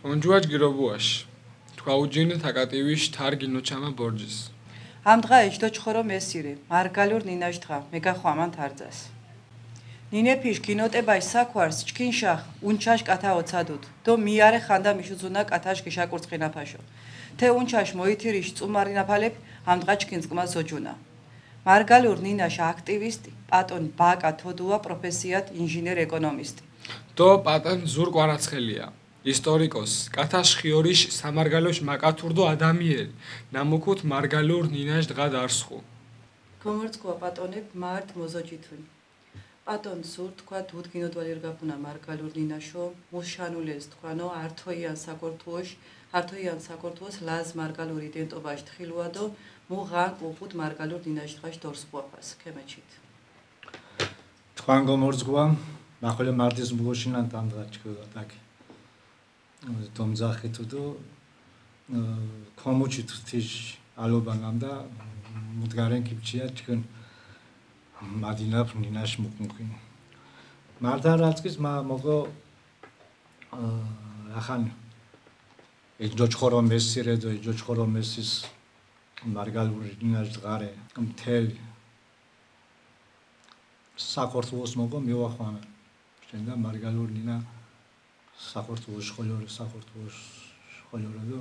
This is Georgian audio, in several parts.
Onjuaj girobuash. Tkaujine takativish targino chama borges. Am დღა ეჯდოჩხორო მესირი, მარგალურ ნინაშ დღა, მეგახვამან თარძას. ნინეფიშ გინოტებაშ საქვარს ჩქინშახ, უნჩაშ კათა ოცადუდ, დო მიარე ხანდა მიშუძუნა კათაშ გიშაკურწყინაფაშო. თე უნჩაშ მოითირიშ წუმარინაფალებ, ამ დღა ჩქინსკმა ზოჯუნა. მარგალურ ნინაშ აქტივისტი, პატონ ბაკა თოდუა პროფესიად ინჟინერ ეკონომისტი. დო პატონ ზურ კვარაცხელია. Историкос, კათაშ ხიორიშ სამარგალოშ მაკათურდო ადამიელი, ნამუქუთ მარგალურ ნინაშ დღა დარსხუ. გომორცკვა პატონებ მართ მოზოჯითუნ. პატონ ზურ თქვა დუდგინოდვალი რგაფუნა მარგალურ ნინაშო, მუშანულეს თქვანო ართოიან საკორთუოს ლაზ მარგალურ იდენტობაშ თხილუადო, მუღან ყოფუთ მარგალურ ნინაშ დღაშ დორსხუაფას, ქემეჩით. თქვან გომორცკვა, ნახოლე მარტის მულოშინან დამდღაჩქო დაკი. Domzachit do komuchit tish alobanam da mudgaren kipchia chkun madina ninash mukmukin mardan ratskis ma mogo akhan ejochkhoro mesire do ejochkhoro mesis margaluri ninash dgare mtel sakortvos mogo mivakhwana shenda margalur nina საყურთუოს სკოლორადო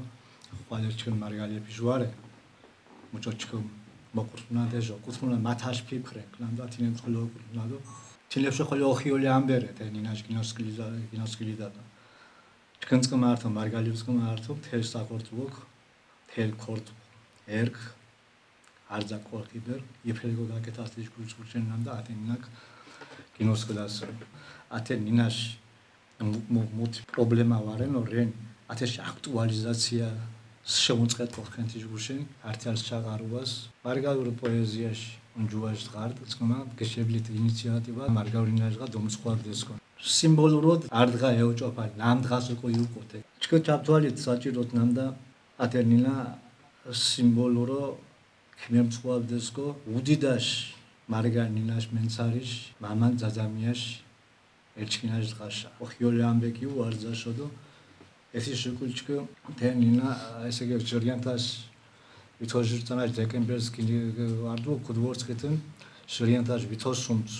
ყვალერჩკენ მარგალიები ჟواره მოჭოჭკო მოკურნა დეჟო კუთუნა მათაშ ფიფრე კლანდა თინემ ყოლოკურნადო თილებში ხოლო ოხიოლი ამბერე თენინაშ გინოსკილიდა ჩკენსკო მართო მარგალიებსკო მართო თელ საყურთუო თელ ქორთ ერქ არძა ქორკიბერ იფრეგო გაკეთასტის გულწურჩენნამდა ათენინაკ გინოსკილას ათენინაშ მოთ პრობლემა ვარენო რენ ათეშ აქტუალიზაცია შეუწყეთ ხენთის გუშინ არტიალს ჩაღარობას მარგალურ პოეზიაში უნჯუაშ ღარდ წმა გეშებლით ინიციატივა მარგალურინაშღა დომსხვარდესკო სიმბოლურად არ დღა ეოჭოფა ნამ დღას უკვე იუკოთე ჩქო ჩაბთვალით საჭიროთ ნამდა ათენინა სიმბოლურო ქიმემსხვარდესკო უდიდაშ მარგალინაშ მენცარიშ მამან ძაძამიაშ Erçkinaj dğaşa. Oxiyoli ambeki uarzaşodo. Esi şukulçku tenina esege Joriantas vitojurtanaj dekemberski vardu kudvorskitin Joriantas vitosumts.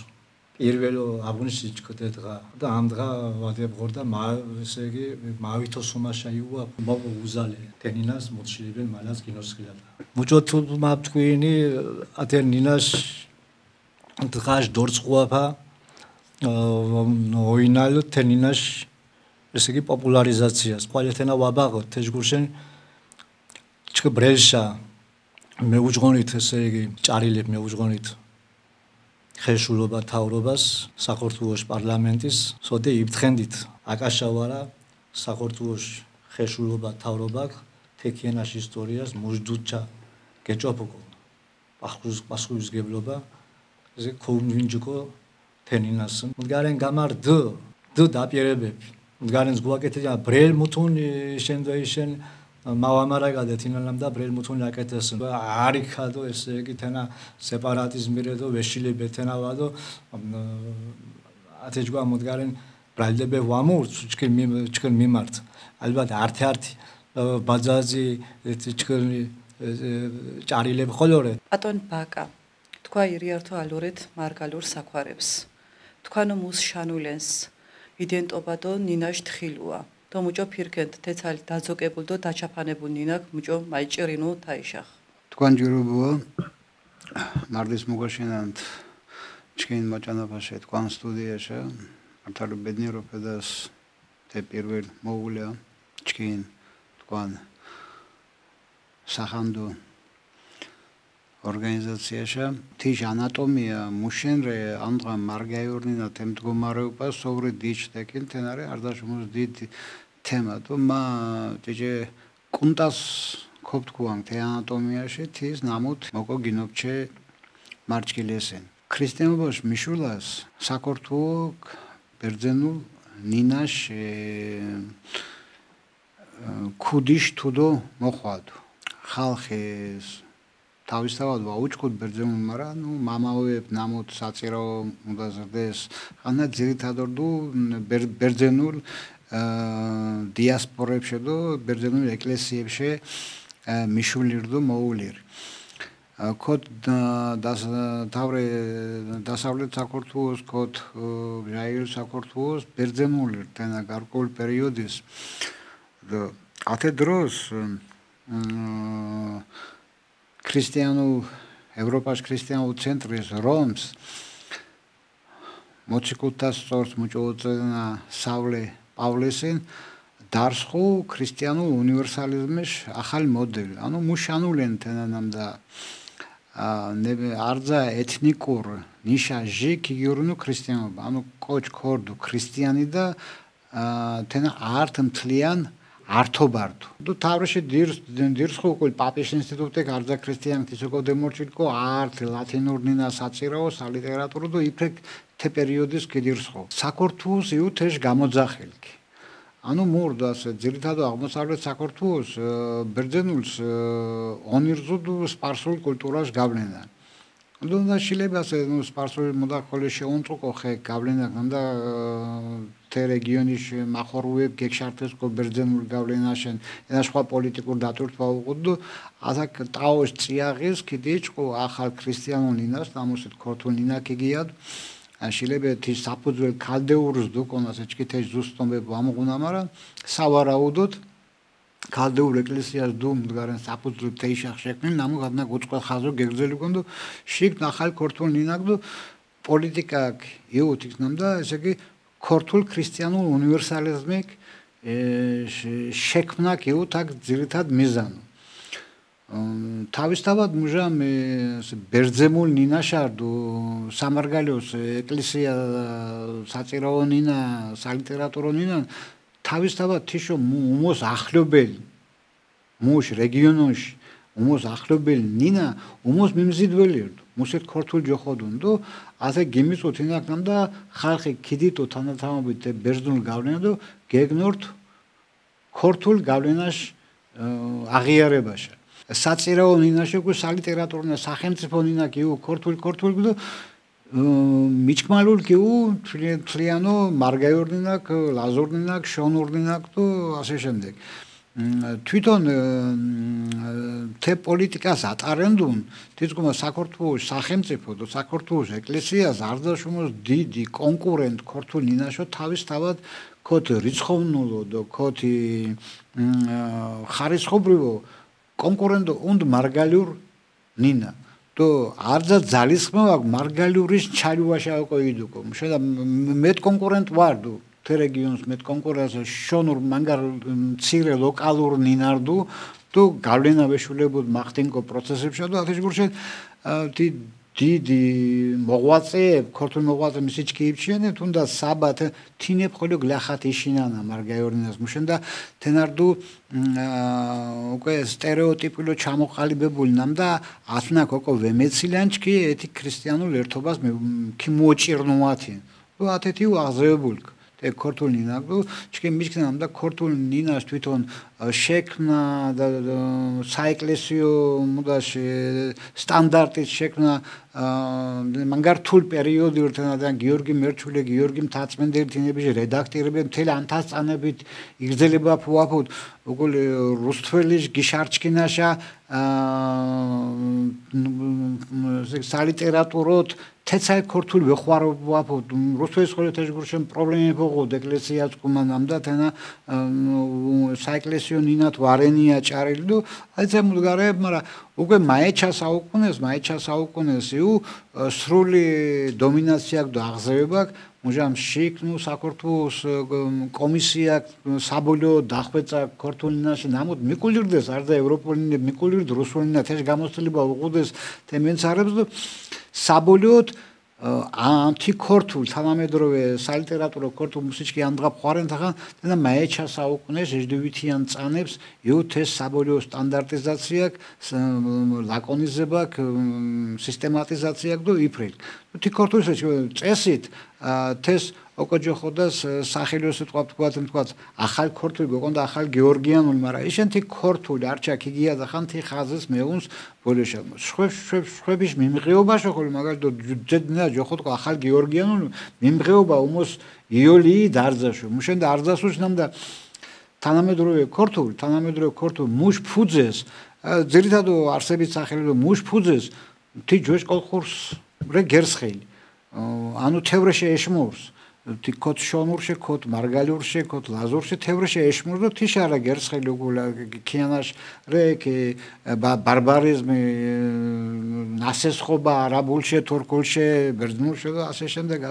პირველო აგვნიშნე ჩქდედღა და ამ დღა ვადებ ღორდა ესე იგი მავიტოსუმა შეიუა მოგუზალე თენინას მოჩილებელ მალას გინოსხილადა მუჭოთუ მაფთქვინი ათენინას დღაშ დორწყუაფა ოინალო თენინაშ ესე იგი პოპულარიზაციას ყვალეთენა ვაბაღოთ თეჯგურშენ ჩქ ბრელშა მეუჯღონით ესე იგი ჭარილებ მეუჯღონით ხეშულობა თავრობას საქართველოს პარლამენტის სოდე იფთხენდით აკაშავარა საქართველოს ხეშულობა თავრობა თეკიანაშ ისტორიას მუჟდუჩა გეჭოფუკო პასხუს გებლობა ესე კონვინჯუკო თენინას მდგარენ გამარ დ დაპირებები მდგარენ ზგუაკეთია ბრელ მუთუნ შენდოიშენ მავამარაგადე თინალამ და ბრელ მუთუნ აკეთეს არიქადო ესე იგი თენა სეპარატიზმირედო ვეშილებ თენავადო ათეჯგვა მდგარენ ბრალდებე ვამურც ჩქენ მიმართ ალბათ არტი ბაძაზი ჩქენ ჭარილებ ხოლორე პატონ ბაკა თქვა ირიართო ალურეთ მარგალურ საქვარებს თქვანო მუს შანულენს იდენტობადო ნინაშ თხილუა და მუჭო ფირკენთ თეცალი დაძოკებულ და დაჩაფანებულ ნინაკ მუჭო მაიჭერინო თაიშახ თქვან ჯერობოა მარდის მოგაშენანთ ჩქინ მოჭანაფაშე თქვან სტუდიაში ართარო ბედნიერო პედას თე პირველ მოულია ჩქინ თქვან სახანდო ორგანიზაციაში თიშ ანატომია მუშენრე ამდღა მარგაიორნინა თემდგომარეობა სოვრე დიჩტეკინ თენარე არდაშმოს დიდ თემა თუ მა ჯეჯე კუნტას ქოპთქუან თე ანატომიაში თის ნამუთ მოკო გინოფჩე მარჩკილესენ ქრისტიანობას მიშულას საკორთუ ბერძენულ ნინაშ ქუდიშ თუდო მოხვადო ხალხის თავისთავად ვაუჭკოთ ბერძენულ მარა ნუ მამაოებ ნამოთ საწირო უნდა ზრდეს ანა ძირითადად ბერძენულ დიასპორებში და ბერძნულ ეკლესიებში მიშულირდო მოულირ. ქოთ დასავლეთ საქართველოს ქოთ რაიონ საქართველოს ბერძნული თენა გარკვეულ პერიოდის ათე დროს ქრისტიანულ ევროპაში ქრისტიანულ ცენტრის რომს მოციქულთა სწორს მოჭოწენა სავლე პავლესინ დარსხო ქრისტიანულ უნივერსალიზმის ახალ მოდელი. ანუ მუშანულენ თენანამ და არძა ეთნიკურ ნიშაჟი კიგიურნუ ქრისტიანობა. ანუ კოჩ ქორდუ ქრისტიანი და თენა არტ მთლიან ართობარტუ. თუ თავში დირსხო უკვე პაპის ინსტიტუტი არძა ქრისტიანეთის უკვე დემორჩილკო არტ ლათინურ ნინა საწირაო სალიტერატურო და იფრე თე პერიოდის კიდირსხო. საქართველოს იუთეშ გამოძახილკი. ანუ მურდას ძირითადად აღმოსავლეთ საქართველოს ბერძნულს ონირზუდ სპარსულ კულტურას გავლენა. და შილებას სპარსული მოდახოლე შეუნწუყო ხე გავლენა და თე რეგიონის მახორუებ გექშარტეს კო ბერძნულ გავლენაშენ და სხვა პოლიტიკურ დატვირთვა უყუდ ასაკ ტაოს წიაღის კიდიჭყო ახალ ქრისტიანულ ნინას ნამუსით ქორთულ ნინა კიგიად შილებეთი საფუძველ ქალდეურს დუკონას ეჭკითეშ ზუსტომებ ამოღუნა მარა სავარაუდოდ ქალდეურ ეკლესიას დუმდგარენ საფუძვლებ თეიშახ შექმნილ ნამუ გადნა გუწყალ ხაზო გეგრძელი კონდო შიგ ნახალ ქორთულ ნინაგდო პოლიტიკა იუთიქს ნამდა ესე იგი ქორთულ ქრისტიანულ უნივერსალიზმიკ შექმნა იუთაკ ძირითად მიზანო თავისთავად მუჟამ ბერძემულ ნინაშარდუ სამარგალიოს ეკლესია საწირაო ნინა სალიტერატურო ნინა თავისთავად თიშო უმოს ახლობელი მუშ რეგიონში უმოს ახლობელი ნინა უმოს მიმზიდველიერდო მუსეთ ქორთულ ჯოხოდუნდო ასე გიმიწოთ ინაკნამ და ხალხი კიდიტო თანათამობით ბერძნულ გავლენადო გეგნორთ ქორთულ გავლენაშ აღიარებაშა საწირაო ნინაში უკვე სალიტერატურო სახელმწიფო ნინა კიუ ქორთულ და მიჭმალულ კიუ თლიანო მარგაიორნინაკ ლაზორნინაკ შონორნინაკ და ასე შემდეგ თვითონ თე პოლიტიკას ატარენდუნ თითქოს საქართველოს სახელმწიფო და საქართველოს ეკლესიას არდაშუმოს დიდი კონკურენტ ქორთულ ნინაშო თავისთავად ქოთ რიცხოვნულო და ქოთი ხარისხობრივო კონკურენტო und მარგალიურ ნინა то არზა ძალისხმევ მარგალიურის ჩალუაშა ყოიდუკო შედა მეტ კონკურენტ ვარდუ თე რეგიონს მეტ კონკურენტს შონურ მანგარ ცირე ლოკალურ ნინარდუ то გავლენა ვეშულებოდ მახტინკო პროცესებში და ათეშგურშენ დიდი მოღვაწე ქორთულ მოღვაწე მისიჩკიიფჩიანე თუნდა საბათ თინებ ხოლო გლახათ იშინანა მარგაიორნას მუშენ და თენარდუ უკვე სტერეოტიპულო ჩამოყალიბებული ნამდა ათნა კოკო ვემეცილანჩკი ეთი ქრისტიანულ ერთობას კი მოჭირნუათი და ათეთი აღზევებულკ თე ქორთულ ნინაგდუ ჩკი მიჩქნამ და ქორთულ ნინას თვითონ შექმნა და საეკლესიო მუდაში სტანდარტის შექმნა მანგართულ პერიოდი ერთადან გიორგი მერჩული გიორგი მთაწმენდელი თინების რედაქტორები მთელი ანთასწანებით იგრძელება ფუაფოდ უგული რუსთველის გიშარჩკინაშა სალიტერატუროთ თეცაი ქორთულ ვეხვარობაფოდ რუსთველის ხოლეთეშგურშენ პრობლემები ფოღოდ ეკლესიაც კუმანამ და თენა საეკლესიო ნინათ ვარენია ჭარელი და აიცა მუდგარე მაგრამ უკვე მაეჩა საუკუნეს იუ სრული დომინაცია და აღზევება მუჟამ შიქნუ საქართველოს კომისია საბოლოო დახვეწა ქორთულ ნინაში ნამოდ მიკულირდეს არ და ევროპული მიკულირდ რუსული ნათეშ გამოცდილება უყუდეს თემენცარებს და საბოლოოდ ანტიქორთულ თანამედროვე სალიტერატურო ქორთულ მუსიკი ამდღა ყვარენთახან და მაეჩა საუკუნეს ეჯდუვითიან წანებს იუთეს საბოლოო სტანდარტიზაცია ლაკონიზება სისტემატიზაცია და იფრილ თი ქორთულის წესით თეს ოკოჯოხოდას სახელო სიტყვა თქვათ ახალ ქორთული გოყონდა ახალ გეორგიანული მაგრამ ისეთი ქორთული არჩა ქიგია და ხანთი ხაზის მეუნს ბოლეშა შვების მიმღეობა შეხული მაგალითად ძედნა ჯოხოდ ახალ გეორგიანული მიმღეობა უმოს იოლი დარზაშო მუშენ და არზასუს ნამდა თანამედროვე ქორთული მუშ ფუძეს ძირითადო არსებით სახელი მუშ ფუძეს თი ჯოშ კოლხურს რე გერსხელი ანუ თევრეშე ეშმურს თი კოთ შონურშე კოთ მარგალურშე კოთ ლაზურშე თევრეშე ეშმურს და თი შარა გერსხელი უგულა ქიანაშ რე კი ბარბარიზმი ნასესხობა არაბულშე თურქულშე ბერძნულშე და ასე შემდეგ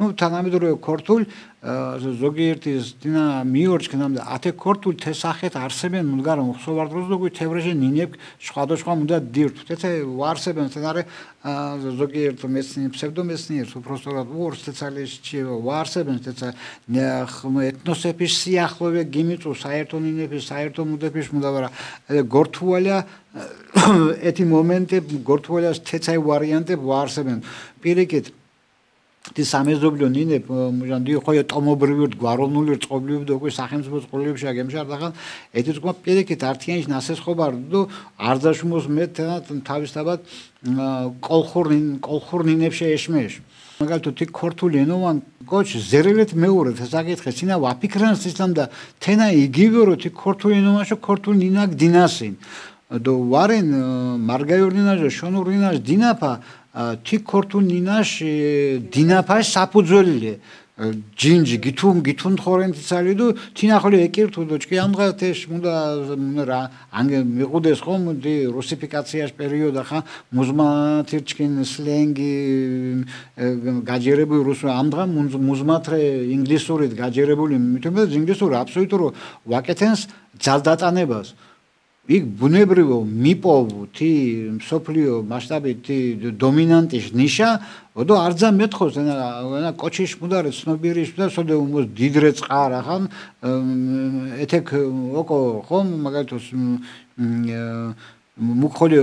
ну თანამედროვე ქორთული ზოგიერთი ძინა მიორჩქნამდე 10 ქორთული თესახეთ არსებენ მდგარ უხსოვარდროს და გვი თევრეშე ნინებ სხვადასხვა უნდა დირთ თეთე ვარსებენ თენარე ზოგიერთ მეცნიერ ფსევდომეცნიერს უпростоრად უორსტეცალისტი ვარსებენ თეცა ეთნოსების სიახლოვე გიმიწუ საერთო ნინების საერთო მუდების მუდავარა გორთუალა ეთი მომენტე გორთუალას თეცაი ვარიანტე ვარსებენ პირიქით დი სამეზობლო ნინე მუჟანდი ხოია ტომობრიურ გვაროვნული რწყობლიები და უკვე სახელმწიფო წყობლიებში აგემშარდახან ეთი თქვა პირიქით ართიანის ნასესხობარ და არძაშმოს მე თავისთავად კოლხურ ნინებში ეშმეშ მაგალითად თი ქორთული ენოვან კოჩ ზერელეთ მეურეთ საკითხე სინა ვაფიქრანს ისლამ და თენა იგივე რო თი ქორთული ენოვანშო ქორთული ნინაკ დინასინ და ვარენ მარგაიორნინაჟო შონურინაჟ დინაფა თი ქორთული ნინაშ დინაფაშ საფუძველია ჯინჯი გითუნ ხორენტი წალიდო თინახოლი ეკირთუ დოჭკი ამღათეშ მუნდა რა ანგე მიყუდეს ხომ დი რუსიფიკაციას პერიოდა ხა მუზმათირჩკინ სლენგი გაჯერებული რუსული ამღა მუზმათრე ინგლისურით გაჯერებული მითუმეტ ინგლისური აბსოლუტურ ვაკეთენს ძალდატანებას იქ ბუნებრივო მიპოვ თი სოფლიო მასშტაბით თი დომინანტის ნიშა ოდო არძა მეთხოს ენა კოჩიშ მუდარე ცნობიერიშ და სოდე უმოს დიდრე წყარ ახან ეთეკ ოკო ხომ მაგალითოს მუხოლი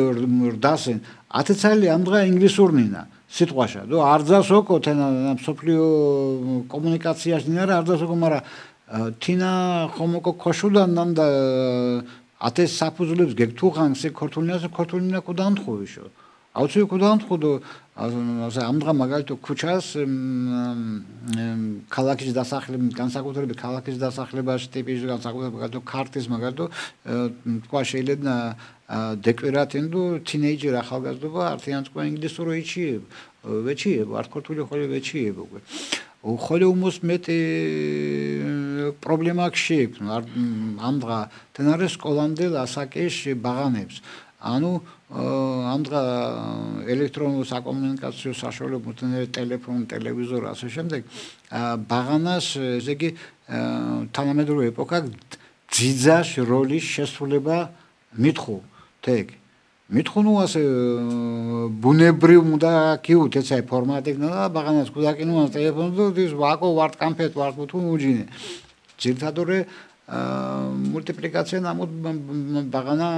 რდასენ 10 წელი ამღა ინგლისურნინა სიტყვაშა და არძას ოკო თენა სოფლიო კომუნიკაციაში ნარა არძას ოკო მარა თინა ხომ ოკო ქოშუდან ნამდა ათეს საფუძვლებს გეკთუხან სე ქორთულინა კუდანთხუიშო აუცილებლად კუდანთხუდო ამდღა მაგალითად ქუჩას ქალაქის დასახლება განსაკუთრებით ქალაქის დასახლებაში ტიპის განსაკუთრებით ქარტის მაგალითად თქვა შეიძლება დეკვირატენ და თინეიჯერ ახალგაზრდობა ართიან თქვა ინგლისური ვეჩიებ არ ქორთული ხოლე ვეჩიებ უკვე ხოლე უმოს მეტი პრობლემა ქშიფ ამდღა თენარე სკოლამდელ ასაკეშ ბაღანებს ანუ ამდღა ელექტრონულ საკომუნიკაციო საშუალებას თენარე ტელეფონ ტელევიზორ ასე შემდეგ ბაღანას ესე იგი თანამედროვე ეპოქა ძიძაშ როლის შესრულება მითხუ თეკ მითხუნუ ასე ბუნებრივ უნდა კიუტ ეცაი ფორმატიკნა და ბაღანას კუდაკინუ ტელეფონზე ის ვაკო ვარტ კამფეთ ვარტ თუ უჯინე ძირთადორე მულტიპლიკაცია ნამოდ ბაღანა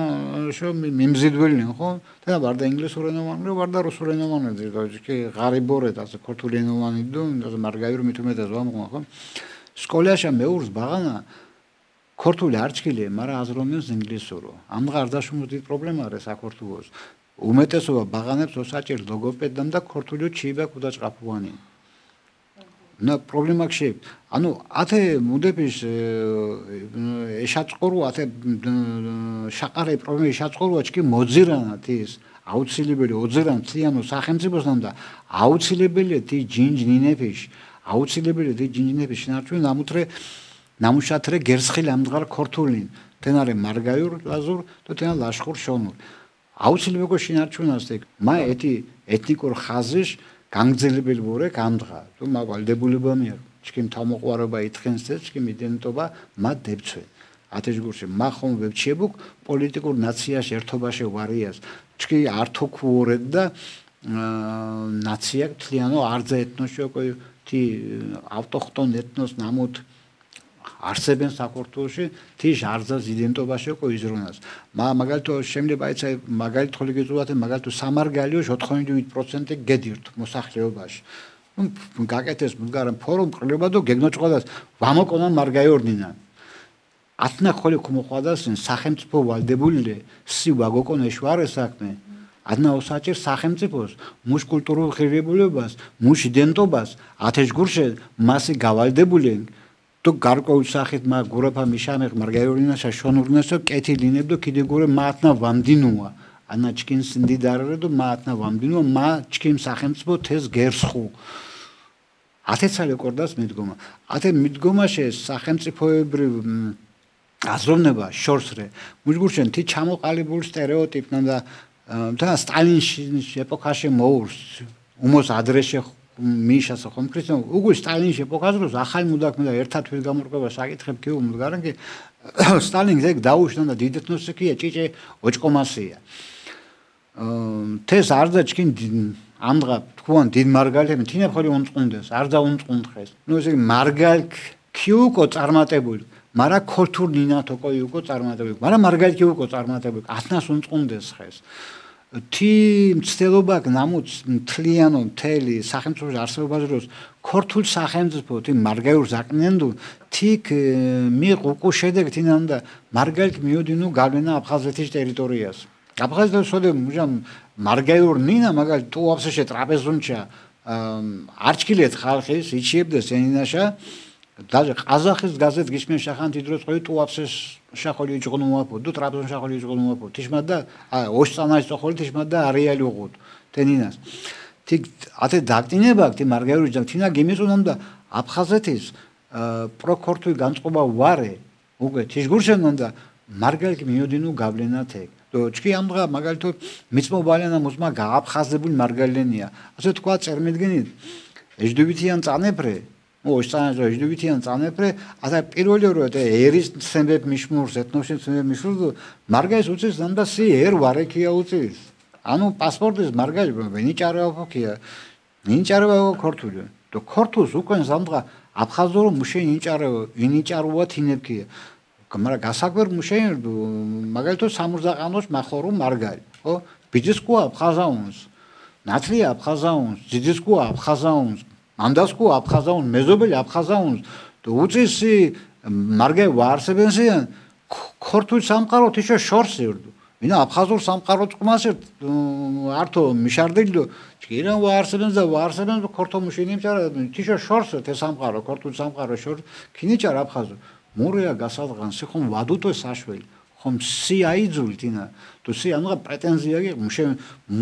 შო მიმზიდველნი ხო და ვარდა ინგლისურენოვანი ვარდა რუსულენოვანი ძირთადორე ღარიბორეთ ასე ქორთულენოვანი და მარგაირო მithumetas ვამღვა ხო სკოლაშა მეურს ბაღანა ქორთული არჩქილია, მაგრამ აზროვნებს ინგლისურო. ამ გარდაშუმოდი პრობლემა არის საქართველოს. უმეტესობა ბაღანებს ოსაჭერ ლოგოპედამ და ქორთული ჩიება კუდაჭყაფუანი. და პრობლემა ხშე. ანუ ათე მუდების ეშაწყორო ათე შაყარე პრობლემა ეშაწყორო ჩკი მოძირანათ ის აუცილებელი ოძერან ციანო სახელმწიფოსთან და აუცილებელია თი ჯინჯნინეფიშ აუცილებელია თი ჯინჯნინეფიშ ნარჩვენ ნამუშათრე გერსხილ ამდგარ ქორთულინ თენარე მარგაიურ ლაზურ და თენა ლაშხურ შონურ აუცილებელია შინარჩუნას ეგ მა ეთნიკურ ხაზის განგრძელებელი ვორე გამდღა თუ მა ვალდებულება მიერ ჩქიმ თამოყვარობა ითხენს და ჩქიმ იდენტობა მა დებცვენ ათეჯგურში მა ხომ ვებჩიებუკ პოლიტიკურ ნაციას ერთობაში ვარიას ჩქი ართოქუორეთ და ნაცია თლიანო არძა ეთნოსში ოკო თი ავტოხტონ ეთნოს ნამოთ არსებენ საქართველოში თიშ არძას იდენტობაში ოკო იზრუნას მაგალითად შემდება ეცაი მაგალითად ხოლი გეწუვათ მაგალითად სამარგალიოში 97% გედირთ მოსახლეობაში გაკეთეს მდგარან ფორუმ ყრილობა და გეგნოჭყოდას ვამოკონან მარგაიორნინან ათნა ხოლი ხმოხვადასენ სახელმწიფო ვალდებული სი ვაგოკონეშ ვარ ესაკნე ადნა ოსაჭერ სახელმწიფოს მუშ კულტურულ ღირებულებას მუშ იდენტობას ათეშგურშე მასი გავალდებულენ თუ გარკვეულ სახით მა გურაფა მიშამეხ მარგაიორნინაშა შონურნასო კეთილინებდო კიდეგურე მათნა ვამდინუა ანა ჩკინ სინდიდარერდო მათნა ვამდინუა მა ჩკინ სახელმწიფო თეს გერსხუ ათეცალე კორდას მიდგომა ათე მიდგომაშე სახელმწიფოებრივ აზროვნება შორსრე მუჯგურშენ თი ჩამოყალიბულ სტერეოტიპნან და სტალინის ეპოქაში მოურს უმოს ადრესე მიშასა ხომ ქრისტიან უგუ სტალინის ეპოქაზროს ახალი მუდაქმე და ერთად თვით გამორკვება საკითხებ კი უმდგარანგი სტალინს ეგ დაუშნა და დიდეთნოსიკია ჭიჭე ოჭკომასია თეს არდა ჩკინ ამდღა თქვენ დიდ მარგალები თინა ხოლი უნწყუნდეს არ დაუნწყუნდხეს ნუ ესე მარგალ ქიუკო წარმატებული მარა ქოლთურ ნინათო კოიუკო წარმატებული მარა მარგალ ქიუკო წარმატებული ათნას უნწყუნდეს ხეს თი მცდელობა ნამუც მთლიანო მთელი სახელმწიფოს არსებობაზე დროს ქორთულ სახელმწიფო თი მარგაიურ ზაკნენდუ თიქ მიყუკუ შედეგ თინან და მარგალ მიოდინუ გავლენა აფხაზეთის ტერიტორიას აფხაზეთის სოდე მუჟამ მარგაიურ ნინა მაგალ ტუაფსეშე ტრაპეზუნჩა არჩკილეთ ხალხის იჩიებდეს ენინაშა даже ყაზახის გაზეთ გიშმენ შახანთი დროს ყოი ტუაფსეს შახოლი იჭყნუაფო დუ ტრაპეზონ შახოლი იჭყნუაფო თიშმად და ოსწანაის ხოლი თიშმად და არეალი უყუდ თენინას თი ათე დაკტინება თი მარგაიური ჯამ თინა გიმიწუნამ და აფხაზეთის პროქორთვი განწყობა ვარე უკვე თიშგურშენან და მარგალკი მიოდინუ გავლენათე ჩკი ამღა მაგალითო მიწმობალენა მუსმა გააფხაზებული მარგალენია ასე თქვა წερμედგენით ეჯდუვითიან წანეფრე ოსტანაჟო ეჯდუვითიან წანეფრე аса პირველი რო ერის ცემბებ მიშმურს ეთნოში ცემბებ მიშურს მარგაის უწის ნამდა სი ერ ვარეკია უწის ანუ პასპორტის მარგალი ვენიჭარაოფოქია ნინჭარაო ქორთული და ქორთუს უკენ ზამღა აფხაზორო მუშე ინიჭაროა თინებკია მაგრამ გასაკვერ მუშენ მაგალითო სამურზაყანოს მახორუ მარგალი ხო ბიძისკუ აფხაზაუნს ნათლია აფხაზაუნს ძიძისკუ აფხაზაუნს ამდასკუ აფხაზაუნს მეზობელი აფხაზაუნს და უწისი მარგე ვარსებენსიან ქორთულ სამყარო თიშო შორსირდუ ვინა აფხაზურ სამყარო წყმასერ ართო მიშარდილდო ჭირან ვარსებენს და ვარსებენს ქორთო მუშინიმჭარა თიშო შორსო თე სამყარო ქორთულ სამყარო შორ ქინიჭარ აფხაზო მორია გასადღან სი ხომ ვადუტო საშველი ხომ სი აიძული თინა თუ სი ამღა პრეტენზია კი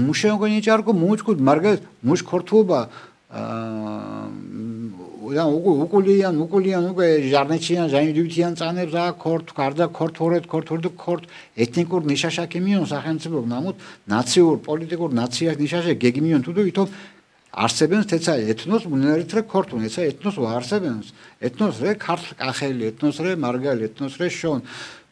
მუშე გონიჭარკო მუჭკუ მარგა მუშ ქორთუობა უკულიან უკვე ჟარნეჩიან ჟაინდუვითიან წანებს და ქორთ გარდა ქორთორეთ ქორთ ეთნიკურ ნიშაშაკიმიონ სახელმწიფო ნამუთ ნაციურ პოლიტიკურ ნაციას ნიშაშე გეგმიონ თუ ითო არსებენს თეცა ეთნოს მუნერითრე ქორთუნ ეცა ეთნოს ვარსებენს ეთნოს რე ქართლ კახელი ეთნოს რე მარგალი ეთნოს რე შონ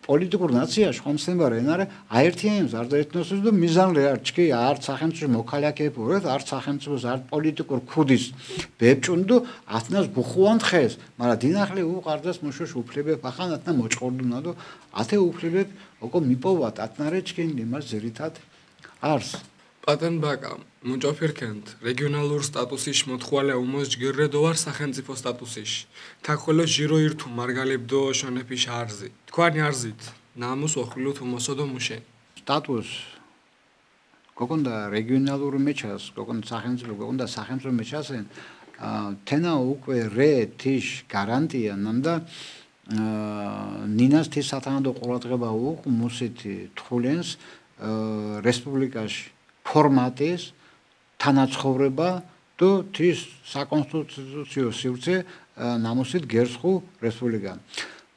პოლიტიკურ ნაციაში ხომსემბარ ენარე აერთიანებს არ და ეთნოსის და მიზანლე არ ჩკი არ სახელმწიფო მოქალაქეებურეთ არ სახელმწიფოს არ პოლიტიკურ ქუდის ბებჭუნდო ათნას გუხუან ხეს მაგრამ დინახლე უყარდას მუშუშ უფლებებ ახანათნა მოჭყორდუნა და ათე უფლებებ ოკო მიპოვათ ათნარე ჩკინ იმას ზერითად არს პატენ ბაკა მუჭოფირქენთ რეგიონალურ სტატუსის მოთხვალე უმოს ჯგირედოვარ სახელმწიფო სტატუსის თახოლო ჟირო ირთუ მარგალებდო შონეფის არზი თქვენი არზით ნამუს ოხილოთ უმოსოდო მუშენ სტატუს გოგონდა რეგიონალური მეჩას გოგონდა სახელმწიფო მეჩასენ თენა უკვე რე თიშ გარანტია ნამდა ნინას თის სათანადო ყურადღება უყ მუსითი თხულენს რესპუბლიკაში ფორმატის თანაცხოვრება და თის საკონსტიტუციო სივრცე ნამუსით გერცხუ რესპუბლიკა.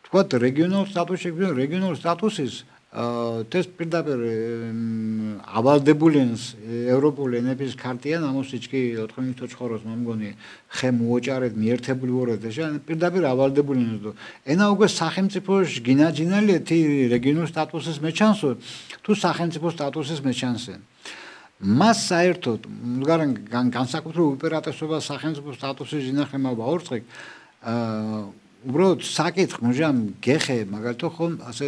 თქვა რეგიონულ სტატუსის თეს პირდაპირ ავალდებულენს ევროპულ ენების ქარტია ნამუსიჩკი 4-4-ს მომგონი ხე მოოჭარეთ მიერთებული ვორეთ და პირდაპირ ავალდებულენს და ენა უკვე სახელმწიფოს გინაჯინალე თი რეგიონულ სტატუსის მეჩანსო თუ სახელმწიფო სტატუსის მეჩანსენ მას საერთოდ განსაკუთრებულ უპირატესობა სახელმწიფო სტატუსის ინახება ვაორწყე უბრალოდ საკითხ მუჟამ გეხე მაგალითო ხომ ასე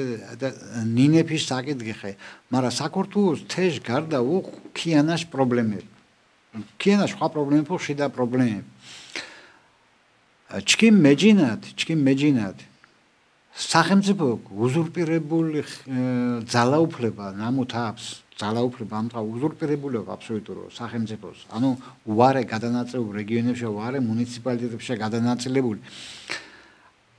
ნინეფის საკითხ გეხე მაგრამ საქართველოს თეშ გარდა უქიანაშ პრობლემები კიანა სხვა პრობლემები შიდა პრობლემები. ჩქიმ მეჯინად სახელმწიფო უზურპირებული ძალაუფლება ნამუთ აქვს ძალაუფლება ამ დღე უზურპირებულობა აბსოლუტურად სახელმწიფოს ანუ უარე გადანაწილებული რეგიონებში უარე მუნიციპალიტეტებში გადანაწილებული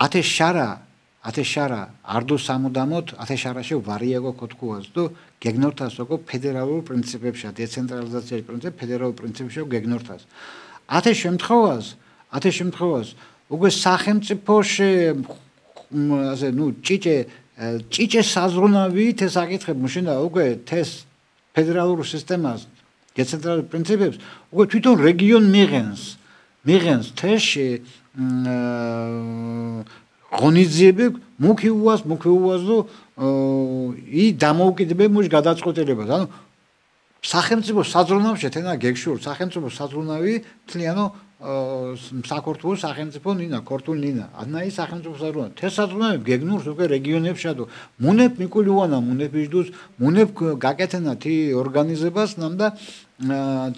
ათეშარა არდო სამუდამოდ ათეშარაში ვარიაგო კოთკუას და გეგნორთას როგორ ფედერალურ პრინციპებში დეცენტრალიზაციის პრინციპი ფედერალურ პრინციპებში გეგნორთას ათე შემთხვევას უკვე სახელმწიფოში ასე ჭიჭე საზრუნავით ეს აკითხებ მაშინა უკვე ეს ფედერალურ სისტემას დეცენტრალიზაციის პრინციპებს უკვე თვითონ რეგიონ მიღენს თეში ღონისძიებები მუქიუას და ი დამოუკიდებელი მუშ გადაწყვეტილებას ანუ სახელმწიფო საზრუნავში თენა გეგშურ სახელმწიფო საზრუნავი თლიანო საქართველოს სახელმწიფო ნინა ქორთულ ნინა ანაი სახელმწიფო საზრუნავი თეს საზრუნავი გეგნურს უკვე რეგიონებში და მუნებ მიკულივანა მუნებიჯდუს მუნებ გაკეთენა თი ორგანიზებას ნამდა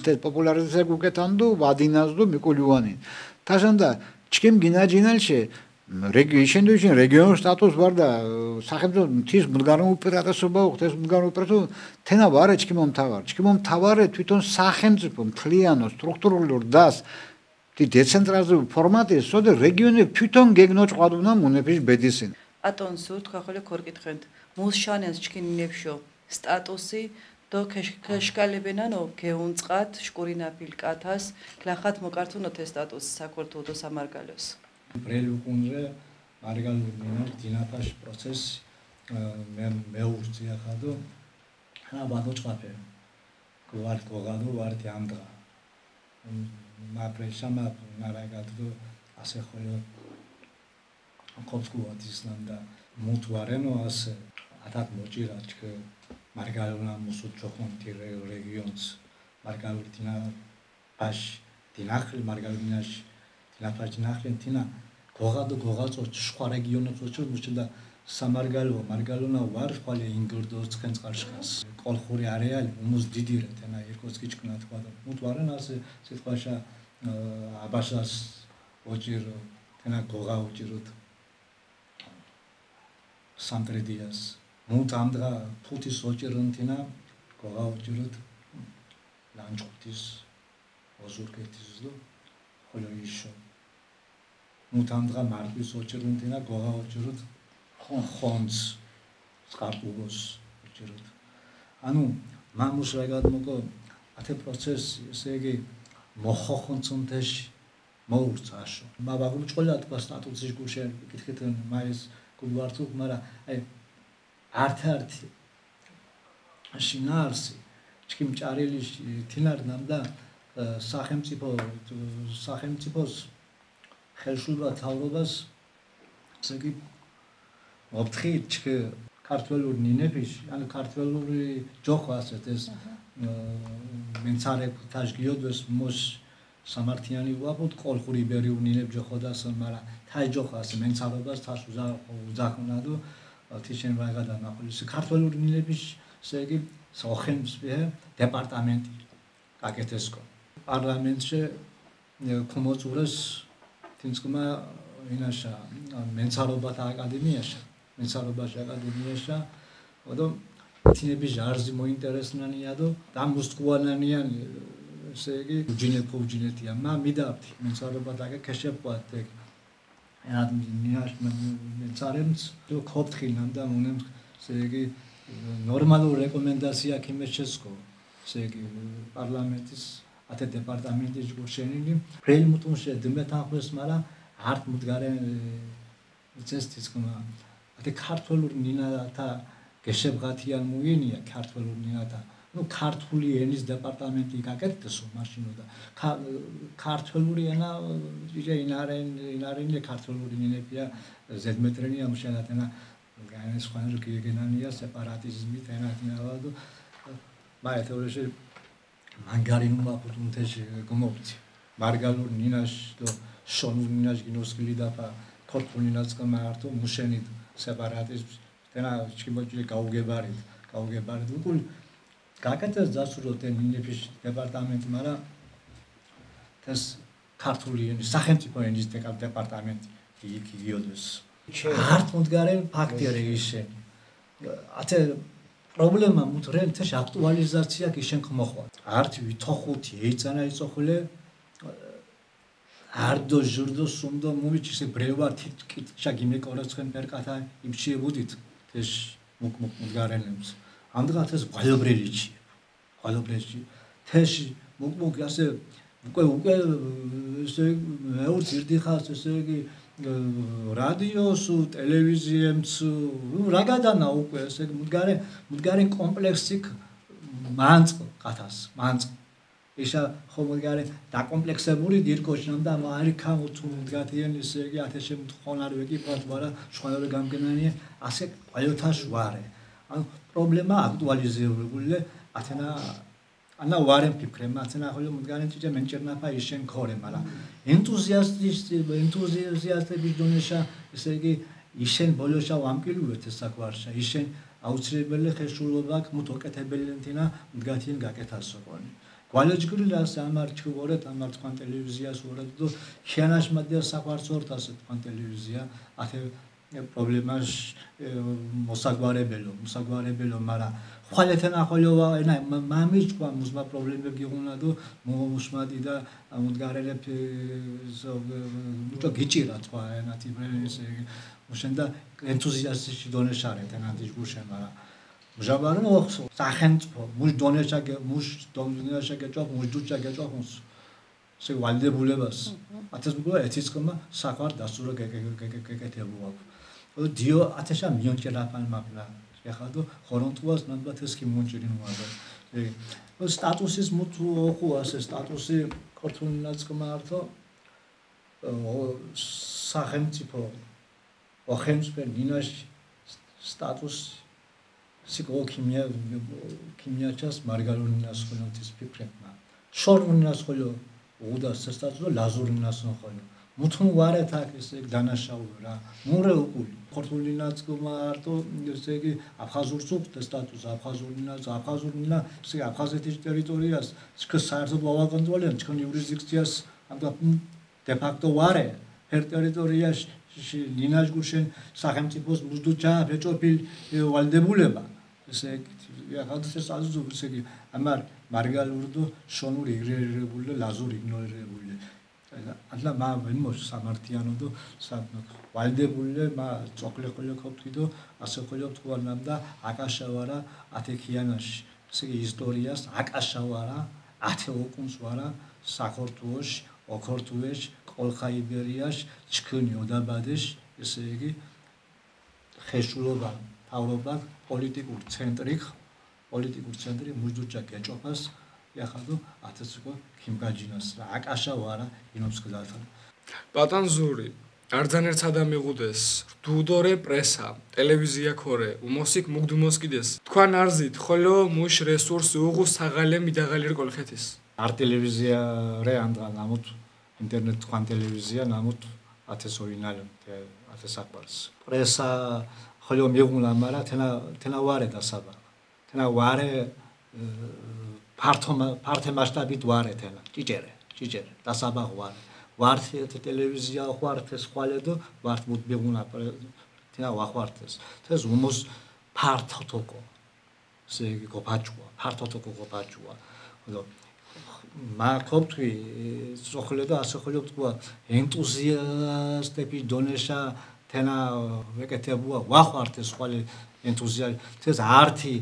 თე პოპულარიზაცია გუკეთანდუ ვადინაზდუ მიკულივანი თაშანდა ჩკიმ გინაჯინალში რეგიონში რეგიონულ სტატუსს ვარ და სახელმწიფო მთის მდგარი უპირატესობა უხდეს მდგარი უპირატესობა თენა ვარე ჩქიმომთავარე თვითონ სახელმწიფო მთლიანო სტრუქტურული დას თი დეცენტრალიზებული ფორმატი სოდე რეგიონები თვითონ გეგნოჭყვადუნა მუნეფის ბედისინ ატონ სურთ ხახოლე ქორკითხენთ მუსშანენს ჩქინინებშო სტატუსი დო ქეშკალებენანო გეუნწყათ შკურინაფილკათას გლახათ მოკართუნოთ ეს სტატუსი საქართველოს და სამარგალოს ბრელუკუნზე მარგალურმინა დინაფაშ პროცესი მეურცია ხადო ხა ბადოჭყაფე გვართ გოგადო ვართ ამდღა მაპრესამა ნარაგადო ასე ხოლო კოპსკუათ ისლამდა მუთვარენო ასე ათათ მოჭირაჩკ მარგალურნა მუსუ ჩოხონტი რეგიონს მარგალურტინა პაშ დინახლი მარგალურნაში დინაფაჯნახლენთინა გოგაწო სხვა რეგიონებს უჩვენდა სამარგალო მარგალონა ვარ ხვალე ინგორდოს ცხენწყარშხას კოლხური არეალი უმოს დიდირე თენა ირკუტსკი ჭკნა თქვა და მუთვარენ ასე სიტყვაშა აბაშას ოჭირო თენა გოგა ოჭიროთ სამტრედიას მუთ ამდღა ფუთის ოჭირონთინა გოგა ოჭიროთ ლანჭუთის ოზურკეთის და ხოლო ისო მუთ ამდღა მარკვის ოჭირონთინა გოგა ოჭიროთ ხონს სკარტულოს უჭიროთ ანუ მამუს რაგად მოკო ათე პროცესი ესე იგი მოხონცონთეში მოურცაშო მაბაგუ ჭყოლა თქვა სტატუსის გუშენ კითხეთ მაის გულვართუ მაგრამ აი არტ შინარსი ჩქიმ ჭარილიში თინარნამდა სახელმწიფოს ხელშულა თავრობას ესე იგი ოფთხით ქართველური ნინეფიში ანუ ქართველური ჯოხო ასეთ ეს მენცარე თაჟგიოდოს მოს სამართიანი ვაპოთ კოლხური ბერიუ ნინებ ჯოხო დასონ მაგრამ თაი ჯოხო ასე მენცარობას თაშ უზახონადო თიშენ ვაგადა ნახულის ქართველური ნინეფიში ესე იგი სახელმწიფო დეპარტამენტი აკეთესკო პარლამენტში კომოწურეს თინსკმა ინაშა მენცარობათა აკადემიაში ოდო თინები ჟარზი მოინტერესნანია და დამუსტყუანანიან ესე იგი უჯინეთია მა მიდაფთი მენცარობათა კეშეპყათ ენად მინაშ მენცარემს თუ ქოფთხილნამ და მუნემ ესე იგი ნორმალურ რეკომენდაცია ქიმეჩესკო ესე იგი პარლამენტის ათე დეპარტამენტის გუშენილი პრელმუტუნშე დმეთახოს მაგრამ არტ მდგარე წესთისკმა ათე ქართულური ნინათა გეშებღათიან მუინია ქართულური ნინათა ну ქართული ენის დეპარტამენტი გაკეთდესო მაშინო და ქართულური ენა იჯე ინარენია ქართულური ნინებია ზედმეტრენია მშენათენა განეს ხანჯო გიგენანია სეპარატიზმი თენათინა და მაეთეულეში მანგარინუმა პუტუნთეში გმობცი მარგალურ ნინაშ და შონურ ნინაშ გინოსკილი და ქორთულ ნინაშ გამარტო მუშენი სეპარატიზმ თენა ჩიმოჭი გაუგებარით უკულ გაკეთეს დასუროთ ნინეფის დეპარტამენტი მაგრამ ეს ქართული ენის სახელმწიფო ენის დეპარტამენტი იქ იგიოდეს. არც მოდგარენ ფაქტია ისინი. ათე პრობლემა მუთრენ თეშ აქტუალიზაცია გიშენ ხმოხვა. არც ვითოხუთი ეიცანა იწოხლე არდო ჟურდო სუნდო მუიჩი ბრევა თიკიტშა გიმეკორაცხენ პერკათა იმჩიებუდით თეშ მოდგარენებს. ამდღათ ეს ყალობრელიჩი. ყალობრელიჩი თეშ მუკ ასე უკვე ესე მეურც ირდიხას ესე იგი რადიოს ტელევიზიემც რა გადანა უკვე ესე მუდგარენ კომპლექსი მანწ ყათას მანწ ისა ხო მუდგარენ დაკომპლექსებული დირკოშნამ და მარიქა თუ მუდგათიან ესე იგი ათეშე მთხონარ ვეკიპრად ვარა შხანური გამგენანია ასე ყალოთაშ ვარე ანუ პრობლემა აქტუალიზირებული ათენა ანა ვარენ ფიქრեմ აცენა ხოლმე მუდგარენ ჭიჭე მენჭერნაფა ისენ ქორე მაგრამ ენთუზიასტების დონეშა ესე იგი ისენ ბოლოშა ვამკილუეთ ეს საკვარშა ისენ აუცილებელი ხეშულობა მუთოკეთებელი ენთინა მდგათიან გაკეთასო ყონი გვალეჯგრილას ამარ ჩუორეთ ამარ თქვენ ტელევიზიას ვორეთ და შენაშ მადია საკვარცორთას თქვენ ტელევიზია ათე პრობლემას მოსაგვარებელო მაგრამ ხვალეთენ ახოლოვა ენა მამის თქვა მუსმა პრობლემები გიღუნა და მოსმადი და მუდგარელებ უჭო გიჭირა თქვა ენა ტიპრენის მუშენ და ენთუზიასტი დონეშარეთ ენა დიჟგუშენ მაგრამ მჟაბარნო სახელმწიფო მუშ დონეშა გეჭვა მუშ დუჭა გეჭვა ხუნს ესე ვალდებულებას ათეს მგო ეთისკმა საყარ დასურა გეკეთებუა დიო ათეშა მიონჭერაფან მაგლა ეხადო ხორონტუას ნაბათ ეს კი მონჭირინ ვარდა სტატუსის მუთუ ოხუას სტატუსი ქართული ნაწკმართო სახელმწიფო ოხემსპერ დინაშ სტატუს ქიმიაჩას მარგალონინას ხოლმე ფიქრებმა შორუნინას ხოლმე უდას სტატუსო ლაზურინას ხოლმე მუთუნ ვარეთ აქ ესე დანაშაულო რა მურე უკული ქართული ნაწკმართო ესე იგი აფხაზურს უყდა სტატუს აფხაზურინა ესე აფხაზეთის ტერიტორიას ჩქ საერთოდ ვავაკონტროლენ ჩქ იურისდიქციას ამდა დე ფაქტო ვარე ჰერ ტერიტორიაში ნინაჟგუშენ სახელმწიფოს მუზდუჩა ფეჭოფილ ვალდებულება ესე ახალს ეს აზუზო ესე იგი ამარ მარგალურდო შონური იგნორირებული ლაზური იგნორირებული ანლა მა ვენმოს სამართიანო და ვალდებული მა წოკლე ხოლე ქობთიდო ასე ხოლე თქვანამ და აკაშავარა ათექიანაში ესე იგი ისტორიას აკაშავარა ათე ოკუნს ვარა საქორთუოშ ოქორთუეშ ყოლხაიბერიაში ჩქნი ოდაბადეშ ესე იგი ხეშულობა თავრობა პოლიტიკურ ცენტრი მუჯდუჭა გეჭოფას ეხადო ათესკო ქიმგაჯინას რა აკაშავარა ინობს გზათან ბატონ ზური არძან ერთ ადამიღუდეს რდუდორე პრესა ტელევიზია ქორე უმოსიკ მუგდუმოსკიდეს თქვენ არზით ხოლო მუშ რესურსი უღუ საღალე მიდაღალი რკოლხეთის არ ტელევიზია რე ანდრა ნამუთ ინტერნეტ თქვენ ტელევიზია ნამუთ ათეს ორინალი ათეს აკბარს პრესა ხოლო მიღუნა მარა თენა ვარე დასაბა თენა ვარე ფართე მასშტაბით ვარე თენა ჭიჭერე დასაბა ვართ ტელევიზია ვართ ეს ხვალედო ვართ მუდგუნა თენა ვახვართეს თეს უმოს ფართოთოკო ესე იგი გოფაჭუა ფართოთოკო გოფაჭუა მა ქობთვი სოხლე და ასე ხოლმე თქვა ენთუზიასტები დონეშა თენა ვეკეთებუა ვახვართეს ხვალე ენთუზიაზმი თეს ართი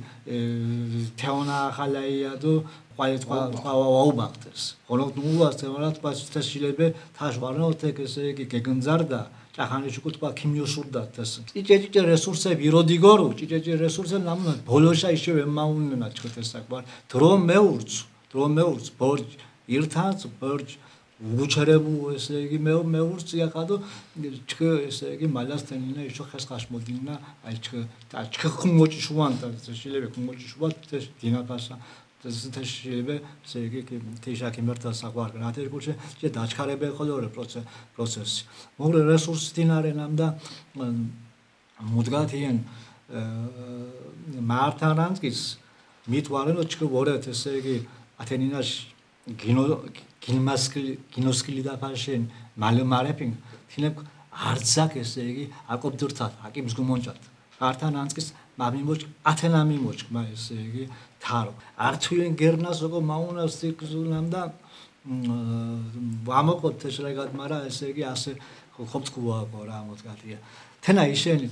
თეონა ხალაია და ხვალე თქვა ვაუბახტეს ხოლო ნუას თეონა თქვა თესილებე თაჟვარნო თეკ ესე იგი გეგნძარდა ჭახანიში თქვა ქიმიოსურდა თეს ჭიჭე რესურსები როდიგორო ჭიჭე რესურსები ნამუნა ბოლოშა ისევე მაუნენა ჩქეთეს საკვარ დრო მეურც ბორჯ ირთანს ბორჯ უჩერებუ ესე იგი მეურც იახადო ჩქ ესე იგი მალასთენინა ისო ხესხაშ მოდინა აი ჩქ ხუმოჭი შუანტა შეიძლება ხუმოჭი შუა თეს დინაფასა თეს შეიძლება ესე იგი თეშა კიმერტა საყვარ რატერკულშე ჯე დაჩქარებე ხოლმე პროცესი მოგრე რესურსი დინარენამ და მუდგათიან მართარანსკის მითვარენო ჩქ ვორეთ ესე იგი ათენინაში გინოსკილი და ფაშენ მალემარეპინ თინებ არცაკ ესე იგი აკობდურთად აკიმს გუმონჭად ართან ანსკის მამიმოჩ ათენამიმოჩ მა ესე იგი თარო ართვენ გერნას როგორ მაუნას სიკზუნამ და ვამოყოთ ეს რეგად მარა ესე იგი ასე ხობწკუა რა მოდგატია თენა ისენი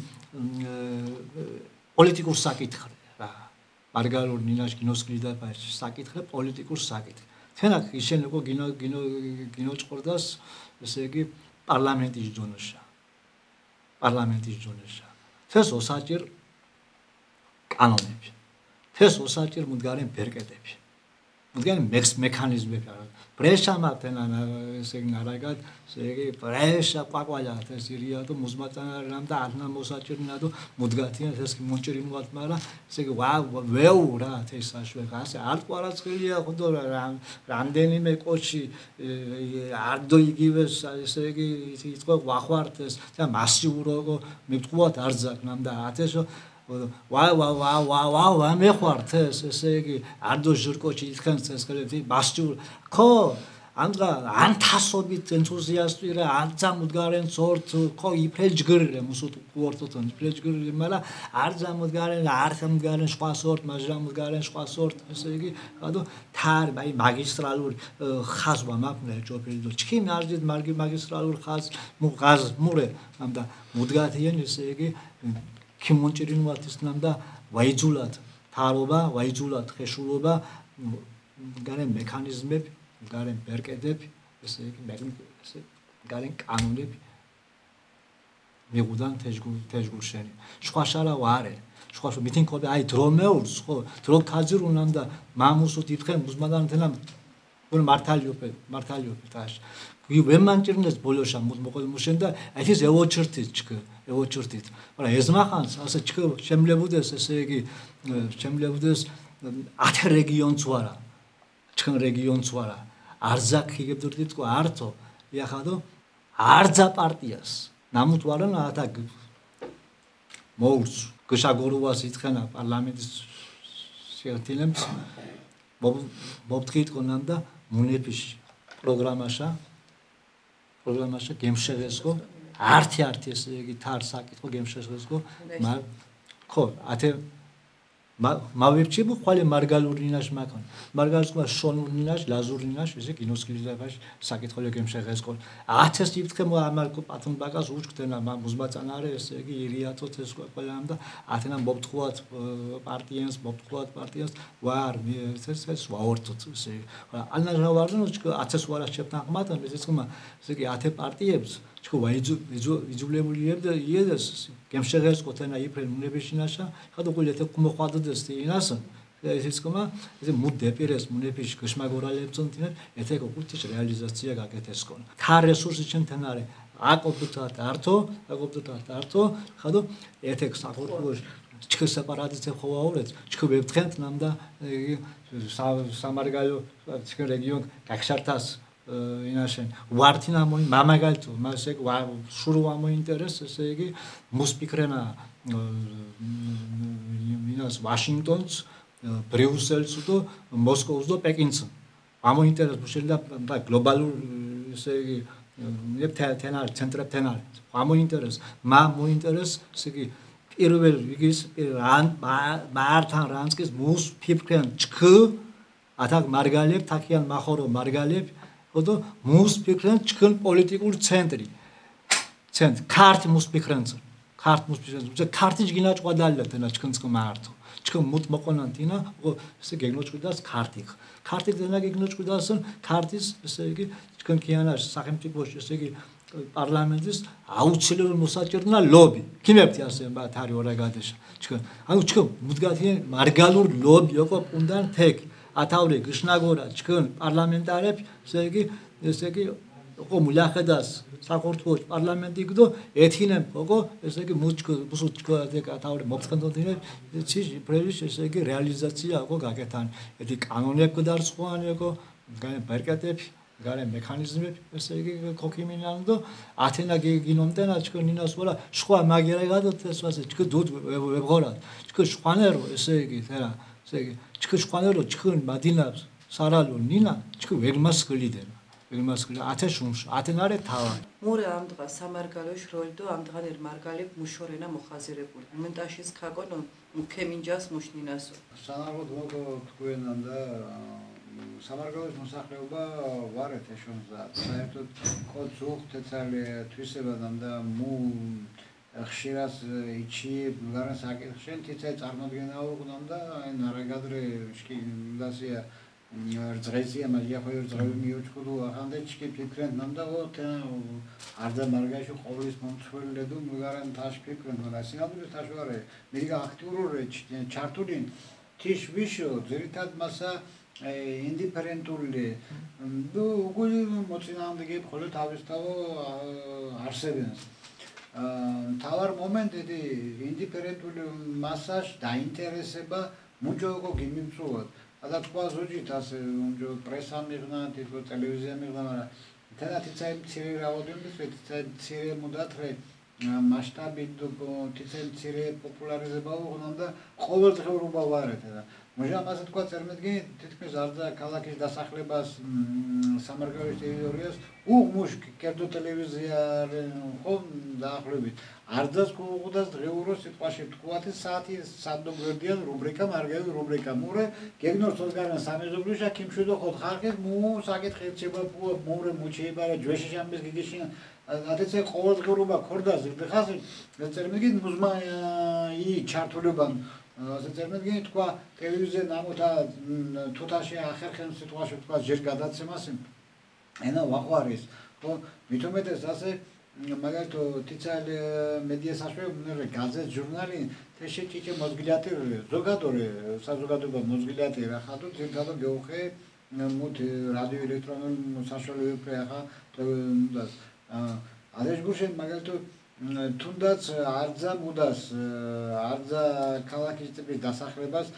პოლიტიკურ საკითხი რა მარგალურ ნინაშ გინოსკილი და ფაშენ საკითხი პოლიტიკურ საკითხი თენა ისენი როგორ გინოჭყორდას ესე იგი პარლამენტის ზონაშა თეს ოსაჭირ კანონები თეს ოსაჭირ მუდგარენ ბერკეტები მუდგარენ მექანიზმები არა ბრეშამათენა ესე იგი ნარაგად ესე იგი ბრეშა ყვაყვალა თეს ირია და მუზმატანარამ და არნა მოსაჭირნა და მუდგათიან თეს მონჭირინუათ მარა ესე იგი ვეუ რა თეს აშვე ასე არ ყვარაცხელია ხოდო რამდენიმე კოჩი არ დოიგივეს ესე იგი იტყვა ვახვართეს და მასიუროგო მეთყუათ არ ზაკნამ და ათესო ვა მეხვართეს ესე იგი არდო ჟირკოჩი ითხენს ეს ხელები მასიურ ხო ანდრა ანთასობით ენთუზიასტი რა ანძამუდგარენ სორტ ხო იფრეჯგრე მუსუტ ყურტოთონ იფრეჯგრე მალა არძამუდგარენ არხამდგარენ სხვა სორტ მაჟრამუდგარენ სხვა სორტ ესე იგი ხადო თარ აი მაგისტრალური ხაზვა მაქვს ჯობილდო ჩქიმ არჯით მაგისტრალური ხაზ მურე ამდა მუდგათიან ესე იგი ქიმონჭირინუათისნამ და ვაიძულად თარობა ვაიძულად ხეშულობა გარენ მექანიზმები გარენ ბერკედები ესე იგი ესე გარენ კანონები მიგუდან თეჯგურშენი სხვა შარა ვარე სხვა მითინკობი აი დრომეულს ხო დრო ქაძირუნამ და მამუსუთ იფხენ მუზმადანთენამ გულ მართალიოპე თაშ ვემანჭირნეს ბოლოშა მოყოლმუშენ და ეს ევოჩრთით ევოჩრთით მაგრამ ეზმახანს ასე შემლებუდეს ესე იგი შემლებუდეს 10 რეგიონს ვარა ჩვენ რეგიონს ვარა არზაკ იგებდურდით ყო ართო იახადო არძა პარტიას ნამუთ ვარან ათა მოურს გშაგორუას ითხენა პარლამენტის შეერთილებს მობთხით ყონან და მუნეფიში პროგრამაშა გემშეღესკო ართი ესე იგი თარ საკითხო გემშეღესკო ხო ათე მავებჩი ხვალე მარგალურინაშ მაკონ მარგალურინაშ შონურინაშ ლაზურინაშ ესე გინოსკილიდაბაში საკითხო გემშეღესკო ათეს იფთხე ამალკო პათონ ბაკას უჩქთენა მუზმაწანარე ესე იგი ირიათოთ ეს ყველამ და ათენა მობთხუათ პარტიას ვარ ეს ვაორთოთ ესე ანაჟა ვარდნო ათეს ვარა შეფნახმატან ეს ხმა ესე იგი ათე პარტიებს ჩქო ვაიძულებულიებ და იედას გემშეღესკო თენა იფრენ მუნებიშინაშა ხადო ყოლეთე მოყვადდეს ინასა ეს ხმა ეს მუდეპირეს მუნეფიში გშმაგორალებწონ თინე ეთეკო კულტის რეალიზაცია გაკეთესკონ თა რესურსი ჩემთანარე აკობდუთ ართო ხადო ეთეკ საფორტუს ჩქ სეპარატიცე ხოვაურეთ ჩქ ვებთხენთ ნამდა სამარგალო ჩქ რეგიონ გახშარტას ინაშენ ვართინა მოი მამაგალტო მასე შურვა მოინტერეს ესე იგი მუსპიკრენა მინას ვაშინგტონს ბრიუსელს და მოსკოვს და პეკინს ამოინტერეს შეიძლება და გლობალურ ესე იგი თენარ ცენტრებთან ამოინტერეს მოინტერეს ესე იგი პირველ რიგის მართან რანსკის მუსფიფრენ ჩქ ათაკ მარგალებ თაკიან მახორო მარგალებ ხოდო მუსფიფრენ ჩქ პოლიტიკურ ცენტრი ქარტ მუსფიფრენს ქარტი გინაჭყვა დალეთენა ჩქნს მარტო ჩქ მут მოყონანტინა ესე გეგნოჭყვიდას ქარტი დენა გეგნოჭყვიდას ქარტის ესე იგი ჩქ კიანაშ სახელმწიფოში ესე იგი პარლამენტის აუცილებელი მოსაჭირნა ლობი ქიმებთი ასე თარი ორაგადეშა ჩქ ანუ ჩქ მუდგათიან მარგალურ ლობი ოყო პუნდან თეკ ათავლე გშნაგორა ჩქ პარლამენტარებ ესე იგი ოყო მულახედას საკურთხევში პარლამენტი გდო ეთინემ ოყო ესე იგი მუსუჩ ათავლე მოფხენდოდინე ცი პრევის ესე იგი რეალიზაცია ოყო გაკეთან ეთი კანონები დარწყვანი ოყო გან ბერკატები გარე მექანიზმები ესე იგი ქოქიმინანდო ათენა გინომტენა ჩქ ნინას ვარა სხვა მაგერა გადოთ ეს ვასე ჩქ დუდ ვებღორად ჩქ შვანერო ესე იგი თერა ესე იგი ჩქ შვანერო ჩქ მადინავს სარალო ნინა ჩქი ვერმას გლიდერა ვერმას გლიდა ათე შუმშ ათენარე თავა მურე ამ დღას სამარგალოშ როლდო ამ დღანერ მარგალებ მუშორენა მოხაზირებული მომენტაშიც ქაკონო ქემინჯას მუშნინასო სანარგო დოგო თქვენანდა სამარგალოს მოსახლეობა ვარეთ ეშონზა საერთოდ კოცუხ თეცალი თვისებადანდა მუ ხშირად იჩი ბულგარან საკითხშენ თიცე წარმოდგენაო უნდა აი ნარაგადრე შკილასია რძღეზია მაგია ხო რძღევი მიოჩქუდო ახანდე ჩკი ფიქრენ ნამდა ო არდა მარგაში ყოვლის მომცველედო ბულგარან თაშ ფიქრენ და სინამდვილეს თაშواره მიგა აქტიურორე ჩარტულინ თიშ ვიშო ძირითად მასა ინდიფერენტული დუ უგული მოწინააღმდეგე ხოლო თავისთავო არსებენს თავარ მომენტები ინდიფერენტული მასაშ დაინტერესება მუჯოგო გიმიწუოთ და თქვა ზოჯით ასე მუჯო პრესა მიღნა თითო ტელევიზია მიღნა მაგრამ თენათი წაი მცირე რაოდენობის მცირე მუდათრე მასშტაბი თითო მცირე პოპულარიზება უღონდა ყოველდღიურობა ვარეთ და მუჟამ ასე თქვა წარმოდგენი თითქმის არდა ქალაქის დასახლებას სამარგალოს ტერიტორიას უღმუშ კერძო ტელევიზია ხომ დაახლოებით არდას კუღუდას დღეურო სიტყვაში თქვათი საათი სადო გვერდიან რუბრიკა მარგალი რუბრიკა მურე გეგნორ სოლგარან სამეზობლუშა ქიმშვიდო ხოთ ხალხის მუ საკითხი რჩება მურე მუჩეიბარა ჯვეში შამბის გიგიშინა ათეცე ყოველდღიურობა ქორდას ხას წარმოდგენი მუზმა ი ჩართულებან ასე წარმოდგენი თქვა ტელევიზია ნამოთა თუთაში ახერხენ სიტყვაში თქვა ჯერ გადაცემას ენა ვაყვარის ხო მithumetes ასე მაგალითო თიცალი მედია საშუალება გაზეთ ჟურნალი თეში ჭიჭე მოზგილათი ზოგადორი საზოგადოება მოზგილათი რა ხატო ძირთადო გეუხე მუთ რადიო ელექტრონული საშუალებები ახა და ადეშგუშენ მაგალითო თუნდაც არძა მუდას არძა ქალაქის ტიპის დასახლებას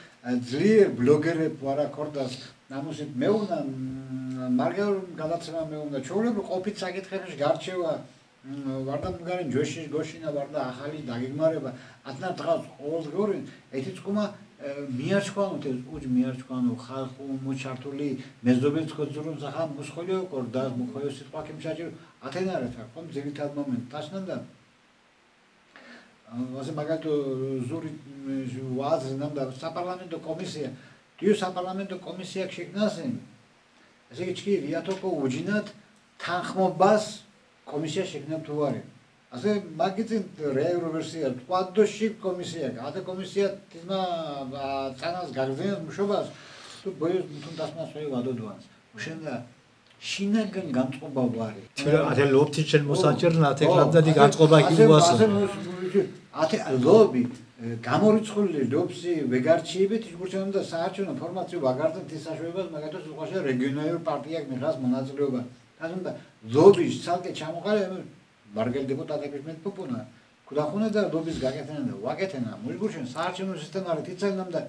ძლიერ ბლოგერებ ვარა ქორდას ნამუსით მეუნა მარგალ გადაცემა მეუნა ჩაოლები ყოფით საკითხებში გარჩევა ვარდა მგარენ ჯვეში გოშინა ვარდა ახალი დაგეგმარება ათნა დღას ყოველდღიური ეთი წკუმა მიარჩქვანოთ ეს უჯ მიარჩქვანო ხალხო მოჩართული მეზობენ თქოძურუნ ზახა მოსხოლიო კორდა მოხოლიო სიტყვა კიმშაჭი ათენარეთ ხომ ძირითად მომენტ დასნანდა ასე მაგალითო ზური ვაზ ნამდა საპარლამენტო კომისია დიო საპარლამენტო კომისია შექმნასენ ესე იგი რიათოკო უჯინათ თანხმობას კომისია შექმნა თუ არა ასე მაგიცინ რეალურ ვერსია თქვადოში კომისია ადა კომისია თმა წანას გაგზენს მშობას თუ ბოიოს თუნ დასმასვე ვადოდვანს უშენდა შინაგან განწყობა ვარი ათე ლობთი შენ მოსაჭერნა ათე ლაბდადი განწყობა კიბუასო ათე ლობი გამორიცხული ლობსი ვეგარჩიებით იგურჩენ და საარჩევნო ფორმაცია ვაგარდან თესაშუებას მაგათოს უყაშა რეგიონალურ პარტიაკ მიღას მონაწილეობა თუმცა ლობის ცალკე ჩამოყალიბება მარგალ დეპუტატების მეტპოპუნა ქუდახუნა და ლობის გაკეთენა და ვაკეთენა მოიგურჩენ საარჩევნო სისტემარი თიცალნამ და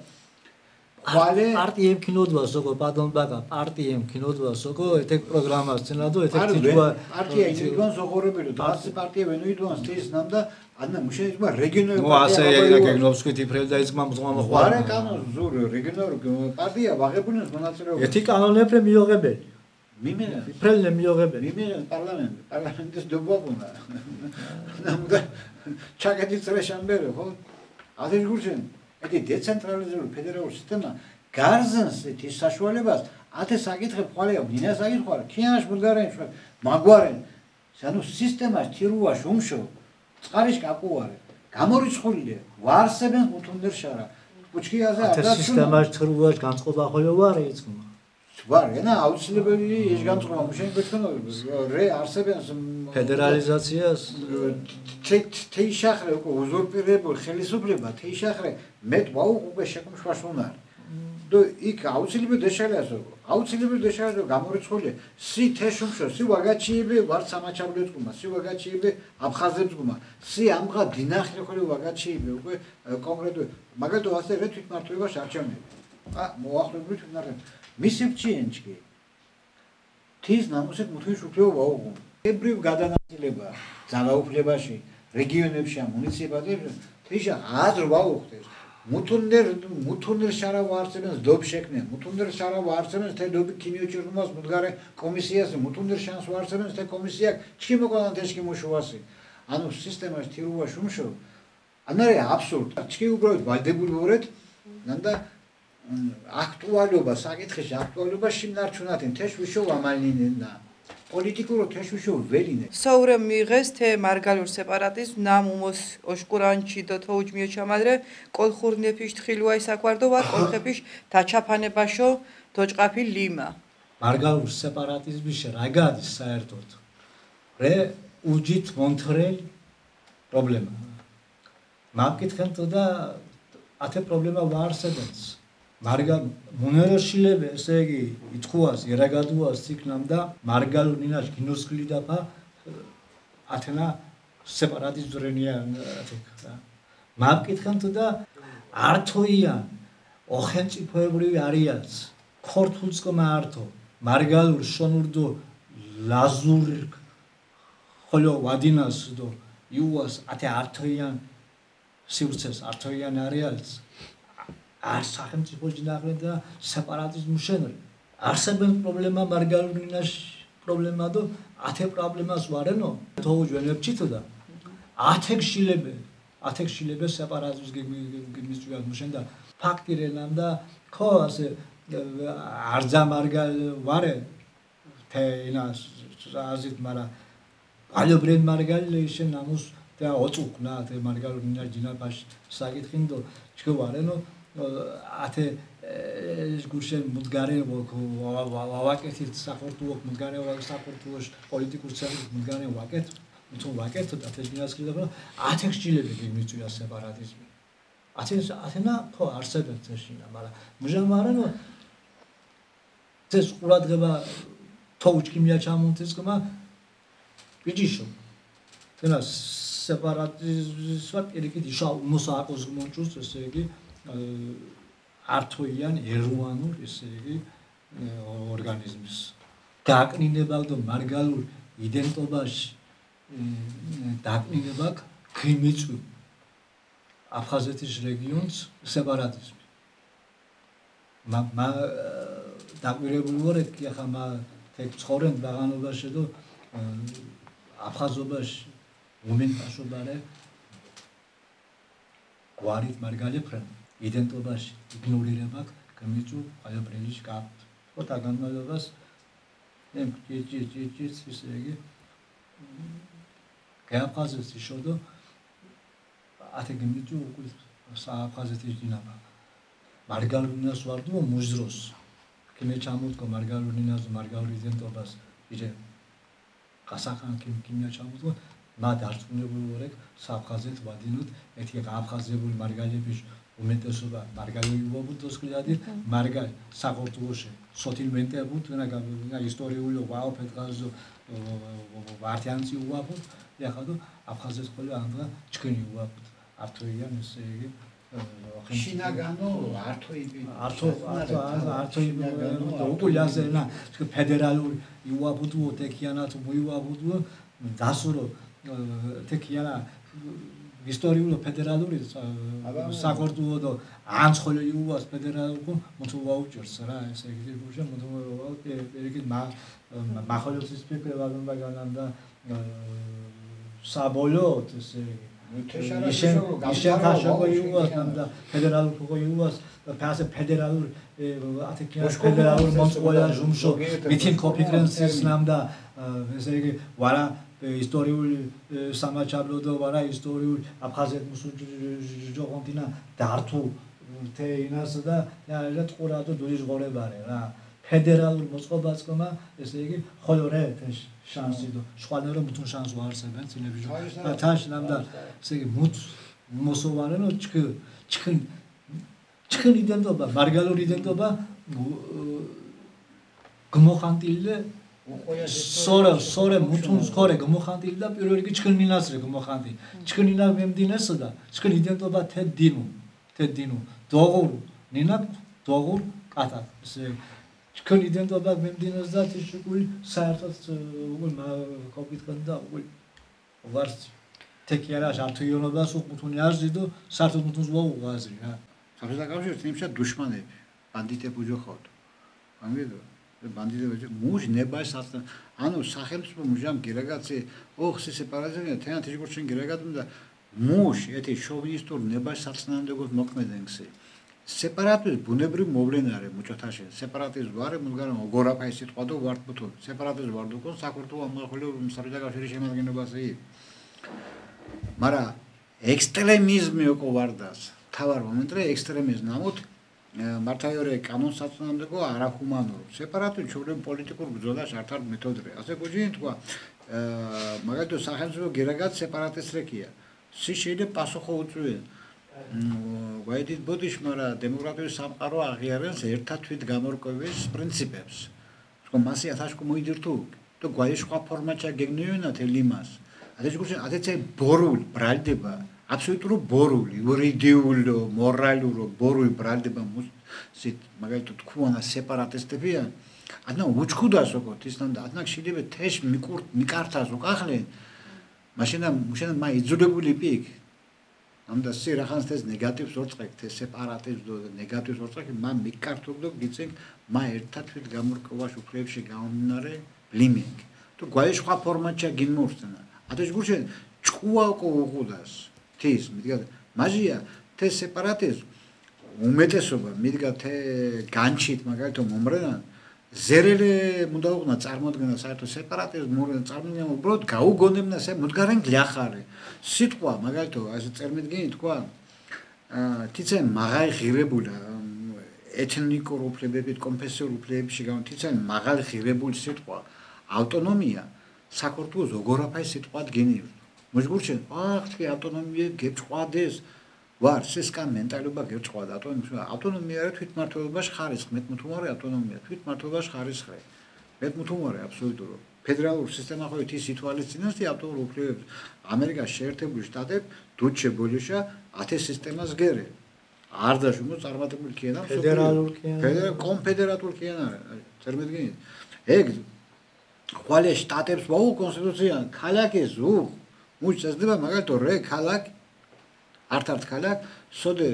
ხვალე პარტიემ კინოდვა სოკო პადონბაგა პარტიემ კინოდვა სოკო ეთეკ პროგრამას ცენადო ეთეკ თიჯვა პარტია ინდივიდუალ სოხორებელო დასი პარტია ვენუიდუანს თისნამ და ანა მუშეიჯმა რეგიონალურ პარტია ო ასე ეგნოვსკი თიფრელ და იზმა მზღმა ხვალე კანონ ზურ რეგიონალურ პარტია ვაღებუნოს მონაწილეობა ეთი კანონეფრე მიოღებელი მიმერა ფრელნე მიოღებელი მიმერა პარლამენტის დობაბუნა ნამდა ჩაკეთი წრეშამბერო ხო ასე გურჩენ ეთი დეცენტრალიზებული ფედერალური სისტემა გარზენს ეთი საშუალებას ათე საკითხებ ხვალეა დინა საკითხვა ქიანაშ ბულგარიაში მაგვარენ სანუ სისტემას თირუაშ უმშო წყარიშ კაკუარე გამორიცხულია ვარსებენ მუთუნდერშარა უჩქიაზე ათე სისტემას თირუაშ განწყობა ხოლო ვარ ეცქმა ვარ ენა აუცილებელი ეს განწყობა მუშენ ბეთქონო რე არსებენს ფედერალიზაციას თეიშახრე უზურპირებულ ხელისუფლება თეიშახრე მეტ ვაუყუბე შეკუმშვას უნდა და იქ აუცილებელი დეშალასო აუცილებელი დეშალასო გამორიცხული სი თეშუმშო სი ვაგაჩიები ვარ სამაჩაბლებს გუმა სი ვაგაჩიები აფხაზებს გუმა სი ამღა დინახლე ხოლე ვაგაჩიები უკვე კონკრეტული მაგალითად ასე რე თვითმართველობაში არჩევნები მოახლოებული თვითმართველობა მისიფჩიენჩკი თის ნამუსეთ მუთვი შუქლეობა უღუ ებრივ გადანაწილება ძალაუფლებაში რეგიონებში მუნიციპალიტეტებში თიშა აზრ ვაუხდეს მუთუნერ შარავ არსებენს დობ შექმნიან მუთუნერ შარავ არსებენს թե դոբի քինիոճերնումաս մուտգարե կոմիսիաս մუთუნեր շանս վարսებենս թե կոմիսիա չի մոկան թեշկի մոշուասի անու սիստեմա թիրուվա շումշո անարե абսուրդ չի უბრალოდ ვადებულორეთ ნანდა აქტუალობა საკითხში აქტუალობა შიმნარჩუნათინ თეშვიშო ამალინენა პოლიტიკურო თეშვიშო ვერინე საურე მიიღეს թե მარგალურ სეპარატიზმ ნამუმოს ოშკურანჩი და თოუჯმიო ჩამადრე კოლხურნეფიშ თხილუაი საკვარდო ვა კოლხეფიშ დაჩაფანებაშო დოჭყაფი ლიმა მარგალურ სეპარატიზმში რა გადის საერთოდ რე უჯით მონტრელ პრობლემა მაგკითხეთ და ათე პრობლემა ვარსებენს მარგალ მონეროშილებ ესე იგი ითხოვას ერაგადუას ციკნამ და მარგალ ნინაშ გინოსკლი დაფა ათენა სეპარატიზმურენიან ათეკა მაგკითხეთ და ართოიან ოხენწიფოებრივი არიაც ქორთულსკომა ართო მარგალურ შონურდო ლაზურ ხოლო ვადინას დო იუას ათე ართოიან სივრცეს ართოიან არიალს არ სახელმწიფო ჯინაღლე და სეპარატიზმ შენრი არსებენ პრობლემა მარგალურინაშ პრობლემა და ათე პრობლემას ვარენო თოუჯვენებჩით და ათექშილებე სეპარატიზმს გიმიზუა მუშენ და ფაქტირენამ და ხო ასე არძა მარგალ ვარე թե ინას აზით მარა ალობრენ მარგალ შენამუს და ოწუკნა թե მარგალურინა ჯინაბაშ საკითხინდო ჩქოვარენო ათე გუშენ მუდგარე ვაკეთით საფორტუო მუდგარე საფორტუოშ პოლიტიკურ ცერს მუდგარე ვაკეთ თუ ვაკეთ და თეჯინას კიდევ ათექშილები გიმიწვია სეპარატიზმი ათენა ხო არსებობს ეშინა მაგრამ მუჟამარენო ეს ყურადღება თოუჭკიმია ჩამონთესკმა ბიჭიშო თენა სეპარატიზმს ვაკერიკი დიშა მოსაყოს მონჭუს ესე იგი ართოიან ერუანურ ესე იგი ორგანიზმის დაკნინება და მარგალურ იდენტობაში დაკნინება ქიმიცუ აფხაზეთის რეგიონს სეპარატიზმი დაგვირებული ვარ კი ახლა თეკ ცხოვრენ ბაღანობაში და აფხაზობაში მომენტაშობარე გვარით მარგალებრენ იდენტობაში იგნორირება გამიწუ აიბრენის კაპ ხოთა განმავლობას ნემ ჭი ისე იგი გააფხაზეთი შოდო ათე გამიწუ უკვე სააფხაზეთის დინაბა მარგალურინას ვარდო მუჟროს კინე ჩამოთქო მარგალურინას მარგალურ იდენტობას ირე ყასახან კიმია ჩამოთქო მა დარწმუნებული ვარ საფხაზეთ ვადინოთ ერთი აფხაზებული მარგალების უმეტესობა მარგალები ვობუდოს კლადი მარგალ საკორტუოში სოთილმენტებუთ და ისტორიული ვაოფეთღაზო ვარტიანცი ვაბუდ ეხადო აფხაზეთ ყველა ანდრა ჩქენი ვაბუდ ართოიან ესე იგი შინაგანო ართოები უკულაზენა ფედერალური იუაბუდო ტეკიანატ მოიუაბუდო დასურო ტეკიანა ისტორიული ფედერალური საკორტუო და ანცხოლე იუას ფედერალურ მოთუ ვაუჭერს რა ესე იგი გუშინ მოთუ ერიკი მახოლოს სპიკერა ვაგანან და საბოლოოდ ესე ისენ თაშაკო იუას და ფედერალურ ფოგო იუას და ფასე ფედერალურ ათეკია ფედერალურ მონწყოლა ჟუმშო მითინ კოფიკრენსის ნამდა ესე იგი ვარა ისტორიული სამაჩაბლო და ვარა ისტორიული აფხაზეთ მუსუჯოღონტინა დართუ თეინას და რა ტყურადო დურის ღორებარე რა ფედერალურ მოწყობაცკომა ესე იგი ხოლო რე შანსი და შუანერო მუთუნ შანს ვარსებენ ცინები თაშ ნამდა ესე იგი მუთ მოსოვარენო ჩქენ იდენტობა მარგალურ იდენტობა გმოხანტილე სორე მუთუნს ხორე გმოხანტილი და პირველ რიგი ჩქენ მინასრე გმოხანტი ჩქენ ინა მემდინესო და ჩქენ იდენტობა თედინუ დოღურ ნინა დოღურ კატა ესე ჩქენ იდენტობა მემდინეს და თიშუკული საერთოდ უკვე კოპიტკან და უკვე ვარს თეკიარა ჟართუიონობას უყუთუნი არზი და საერთოდ მუთუნს ვაუღაზი რა საბჭოთა კავშირში იმშა დუშმანები, ბანდიტები უჯოხავთ. გამიგე? ბანდიტები მუჟ ნებაი საერთოდ ანუ სახელმწიფო მუჟამ გირაგაცი ოხსი სეპარატიზმია თენა თიჟგორჩენ გირაგატმ და მუჟ ეთი შოვინისტურ ნებაი საცნანდეგოს მოქმედენსი სეპარატიზმი ბუნებრივ მოვლენარე მუჭოთაში სეპარატიზმი ვარე მუდგარამ ოგორაფაი სიტყვა და ვარტბუთო სეპარატიზმი ვარ დუკონ საქართველოს ამხოლო საბჭოთა კავშირის შემადგენლობაზე მაგრამ ექსტრემიზმი უკვე ვარდას თავარ მომენტზე ექსტრემიზმი ნამოთ მართალია კანონს საწინააღმდეგო არახუმანური სეპარატიზმი ჩვეულებრივ პოლიტიკურ ბრძოლაში არ მეთოდია ასე გუჯინი თქვა მაგათო სახელმწიფო გერაგაც სეპარატისტრეკია სი შეიძლება პასუხო უწვია ვაიდით ბოდიშ მაგრამ დემოკრატიული სამყარო აღიარებს ერთად თვით გამორკვევის პრინციპებს თქო მასი ათაშკო მოიდირთუ და გვაი სხვა ფორმატშა გეგნიუნათ ელიმას ადეჯ გუშინ ადეცე ბორულ ბრალდება აბსოლუტურ ბორული იურიდიულო მორალურო ბორული ბრალდება მუსით მაგალითად თქვანა სეპარატისტებია ადნა უჩქუდას ოქო ისთან და ადნა შეიძლება თეშ მიკართას უკახლე მაშინა მა იძულებული პიკ ამდა სირახანს ეს ნეგატივს ორწყეკ ეს სეპარატიზმს და ნეგატივს ორწყეკ მა მიკართობდო გიცენ მა ერთად თვით გამორკვევაში უფლებში გამომდინარე ბლიმინგ თუ გვაი სხვა ფორმატშა გიმორსნა ადეჯ გუშინ ჭკუა ოქო უღუდას ის მიდგა მაჟია თე სეპარატიზმ უმეტესობა მიდგა თე განჩით მაგალითად მომრენა ზერელე მუდაუღნა წარმოადგენა საერთო სეპარატიზმ მომრენა წარმოადგენა უბრალოდ გაუგონებნა სე მუდგარენ გლახარე სიტყვა მაგალითად ასე წერმედგენი თქვა თიცენ მაღალი ღირებულა ეთნიკურ უფლებებით კონფესიურ უფლებებში გამთიცენ მაღალი ღირებული სიტყვა ავტონომია საქართველოს ოგორაფაი სიტყვად გენიო მოჟგურჩენ ახლა ავტონომია გეწყვადეს ვარ სისკან მენტალობა გეწყვადა ავტონომია რა თვითმმართველობაში ხარისხ მეტმუთუმარე ავტონომია თვითმმართველობაში ხარისხი მეტმუთუმარე აბსოლუტური ფედერალური სისტემა ხო ითი სიტუაციის ავტონომურ უფლებებს ამერიკაში შეერთებული შტატები დუჩე ბოლიშა 10 სისტემას გერე არ დაშუმო წარმატებული კიანა ფედერალური კიანა კონფედერატული კიანა წერმედგენი ეგ ხვალე შტატებს ვაუ კონსტიტუცია ქალაქის უ მუჭესდება მაგალითად რე ქალაქ არტ ქალაქ სოდე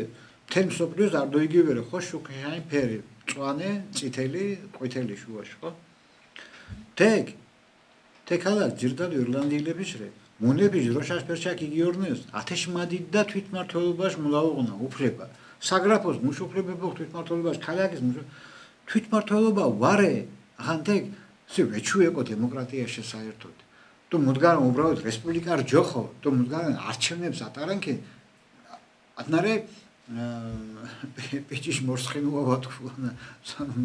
თემ სოფლიოს არ დაიგივერე ხო შუქიანი ფერი წვანე წითელი ყვითელი შუაში ხო თეკ ქალაქ ჯირდად ირლანდიელების რე მონები როშას ფერჩაკი გიორნეს ათეშმადით და თვითმმართველობაში მოლაუღნა უფლება საგრაფოს მუშუფლებებო თვითმმართველობაში ქალაქის თვითმმართველობა ვარე ახან თეკ სი ვეჩუეკო დემოკრატიაში საერთოდ თუ მუდგარამ უბრალოდ რესპუბლიკა რჯოხო თუ მუდგარამ არჩევნებს ატარანკი ატნარე პეჭის მოსხინუა თქვა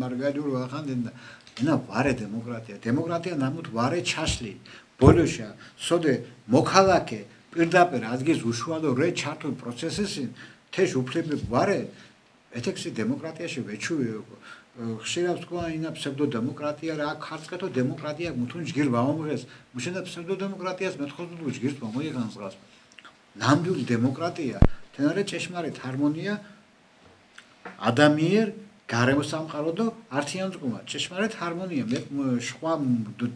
მარგალიურ ახანდენ და ენა ვარე დემოკრატია ნამუთ ვარე ჩაშლი ბოლოშა სოდე მოქალაქე პირდაპირ ადგის უშუალო რე ჩართულ პროცესში თეშ უფლები ვარე ეთექსი დემოკრატიაში ვეჩუეო ხშირად თქვა ინა ფსევდოდემოკრატია რა ხარწყეთო დემოკრატია მუთუნ ჯგირ ვაომღეს მუშენა ფსევდოდემოკრატიას მეთხოზდულ ჯგირს მოიგანსღას ნამდვილი დემოკრატია თენარე ჭეშმარიტ ჰარმონია ადამიანერ გარემო სამყარო და ართიან წყუმა ჭეშმარიტ ჰარმონია მე სხვა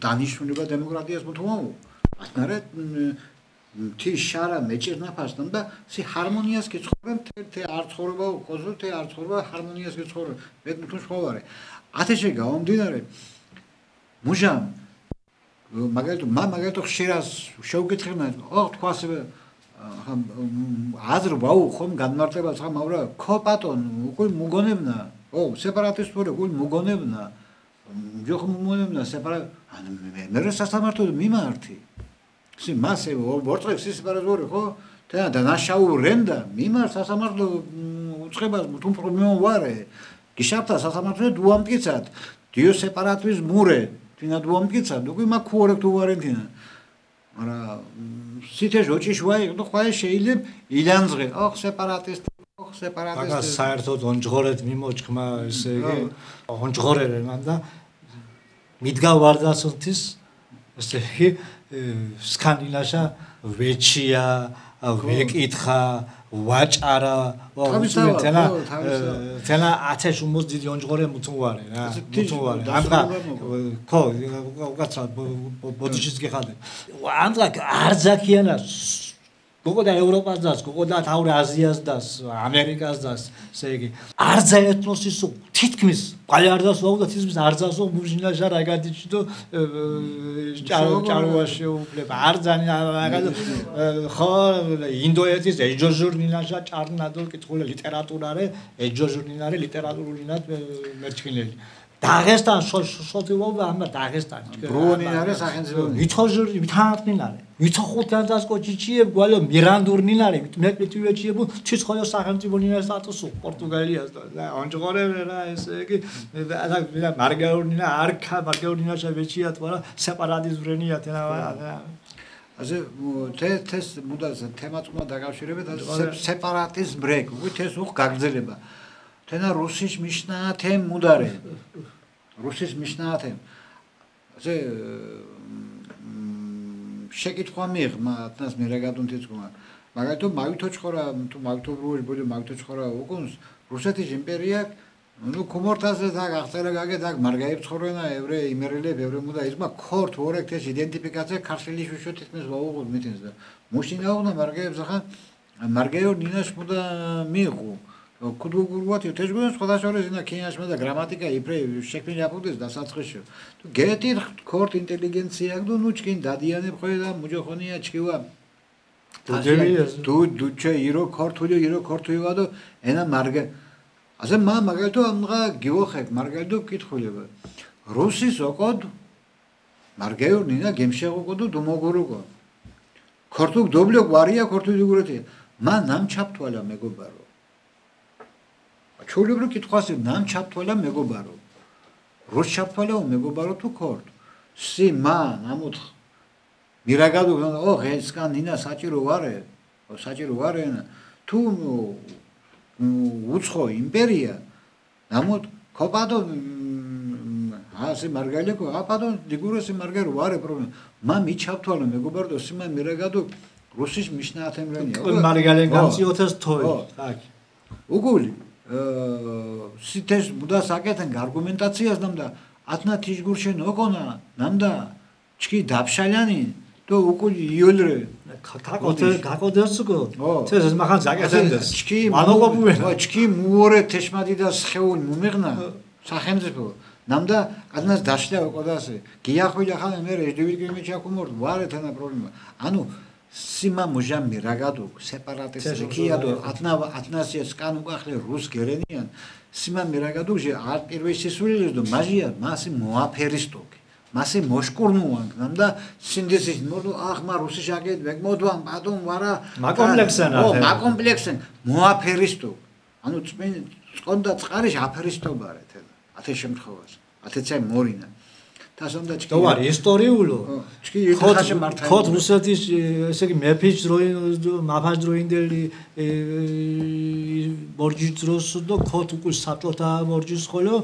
დანიშნულება დემოკრატიას მუთუმაო ათნარე თი შარა მეჭირნაფასთან და სი ჰარმონიას გეცხოვრებ თე არ ცხოვრება ყოზო თე არ ცხოვრება ჰარმონიას გეცხოვრებ მე თუ სხვავარე ათეშე გამომდინარე მუჟამ მაგალითად ხშირად შევგეთხებნა ო თქვას აზრ ვაუ ხომ განმარტება ხომ ავრა ხო პატონ უკვე მოგონებნა ო სეპარატისტური უკვე მოგონებნა ჯოხ მოგონებნა სეპარატ მე სასამართლო მიმართი სი მასე ვორწევს სეპარატისტური ხო და დანაშაურენ და მიმართ სასამართლო უწყებას თუ პრობლემა ვარე გიშაფთა სასამართლო დუამტკიცად დიო სეპარატიზმ მურე თინა დუამტკიცად უკვე მაქუორებ თუ ვარენთინა მაგრამ სიტე ჟოჭიშ ვაი ნუ ხვალე შეიძლება ილანძღე ოხ სეპარატისტი აგა საერთოდ ონჯღორეთ მიმოჭქმა ესე იგი ონჯღორერენ და მიდგა ვარდასოთის ესე იგი სკანილაშა ვეჩია ვეკითხა ვაჭარა თენა ათეშ უმოს დიდი ონჯღორე მუთუარე რა მუთუარე ამდა ხო უკაცრავ ბოდიშის გეხადე ამდა არძაკიანა გოგოდა ევროპას დას, გოგოდა თავი აზიას დას, ამერიკას დას, ესე იგი. არძა ეთნოსის თითქმის ყალი არ დას ვაუდა თითქმის არ ძასო მუჟინაშა რაგადიჩი და ჭაროვაში უფლება. არძანი რაგადო ხო ინდოეთის ეჯოჟურნინაშა ჭარნადო კითხული ლიტერატურარე, ეჯოჟურნინარე ლიტერატურულად მერჩქინელი. დაღესტან სოციალობა ამ დაღესტანი. ბრუნინარე სახელმწიფო. ვიჩოჟური ვითანტნინარე. ვიჩოხუთან დასკოჩიჩიებ გვალო მირანდურნინარე, მეტმეტივეჩიებ ჩიცხოյო სახელმწიფო ნინარ სტატუსო პორტუგალიას და ანჯღორე რა ესე იგი და მარგაურნინა არქა მარგაურნინა შევეჩიათ ვარა სეპარატიზმრენია თენა ასე თეს მუდას თემატმა დაკავშირებით სეპარატიზმ ბრეკ ვითეს უხ გაგრძელება თენა რუსის მიშნათე მუდარე რუსის მიშნათე ასე შეკითხვა მიღმა თნას მე რა გადუნთეცქმა მაგათო მავითოჩხორა თუ მავითობრუელი ბოლო მავითოჩხორა უკუნს რუსეთის იმპერია ну комортაზე და აღწერა გაგეთ აქ მარგაებს ხორენა ევრე იმერელებ ევრე მოდა იზმა ქორთ ორექტეს იდენტიფიკაცია ქართლის შუშოთ თმეს ვაუღოთ მითინს და მუშინაუნა მარგაებს ახან მარგაიო ნინაშ მოდა მიიღო კუდუგურვათი თეჟგუნს ხოდაშორე ზინა კინაშმა და გრამატიკა იფრე შექმნილი აფუდეს დასაწყისში თუ გეტი ქორთ ინტელიგენცია გდო ნუ ჩკინ დადიანებ ხო და მუჯოხონია ჩკივა თუ დუჩე ირო ქორთული ირო ქორთუივა და ენა მარგა ასე მაგალითო ამღა გიოხეკ მარგალითო კითხულება რუსის ოკოდ მარგაიო ნინა გემშეღოკო დუმოგურუკო ქორთუ დობლიო გვარია ქორთუ დიგურეთია მან ამ ჩაფთვალა მეგობარო ჩულებრო კითხვასი ნამ ჩაფთვალა მეგობარო როს ჩაფთვალაო მეგობარო თუ ქორთ სი მან ამუთ მირაგადო ო ღესკან ნინა საჭირო ვარე თუ უცხო იმპერია ნამუთ ქოპადო ასე მარგალეკო აპადო დიგურესი მარგარო ვარე პრობლემა მა მიჩაფთვალა მეგობარო სი მან მირაგადო რუსის მიშნათემრენია მარგალენ გამციოთეს თოი так უგული სიტეს მუდა საკეთენ არგუმენტაციას ნამდა ათნა თიჟგურშენ ოკონა ნამდა ჩკი დაფშალიანი то უკული იოლრე გაკოდესკო თეს მახან საკეთენდეს ჩკი მანოყოფუენა ჩკი მუორე თეშმადი და სხეული მუმიღნა სახელმწიფო ნამდა ადნას დაშლა ოკოდასე გიახვილა ხან მე რეჯდივიგი ჩაკუმორ ვარე თანა პრობლემა ანუ სიმა მუჟამი რაგადო სეპარატისტი კიადო ათნასიას კანუ კახლე რუს გერენიან სიმა მირაგადო ჟე არ პირველი სისულელეს და მაჟია მასი მოაფერისტოკი მასი მოშკურნუან ნამდა სინდესის მოდო ახმა რუსი შაგეთ მეგმოდვან პატონ ვარა მაკომპლექსენ მოაფერისტო ანუ წონდა წყარიშ აფერისტობარე თელა ათე შემთხვევაში ათეცაი მორინა დასამდა ჩკი დავარი ისტორიულო ჩკი ხაშე მართა ხოთ რუსეთის ესე იგი მეფის მაფას დროინდელი ბორჯის დროს და ხოთ უკვე საბჭოთა ბორჯის ხოლო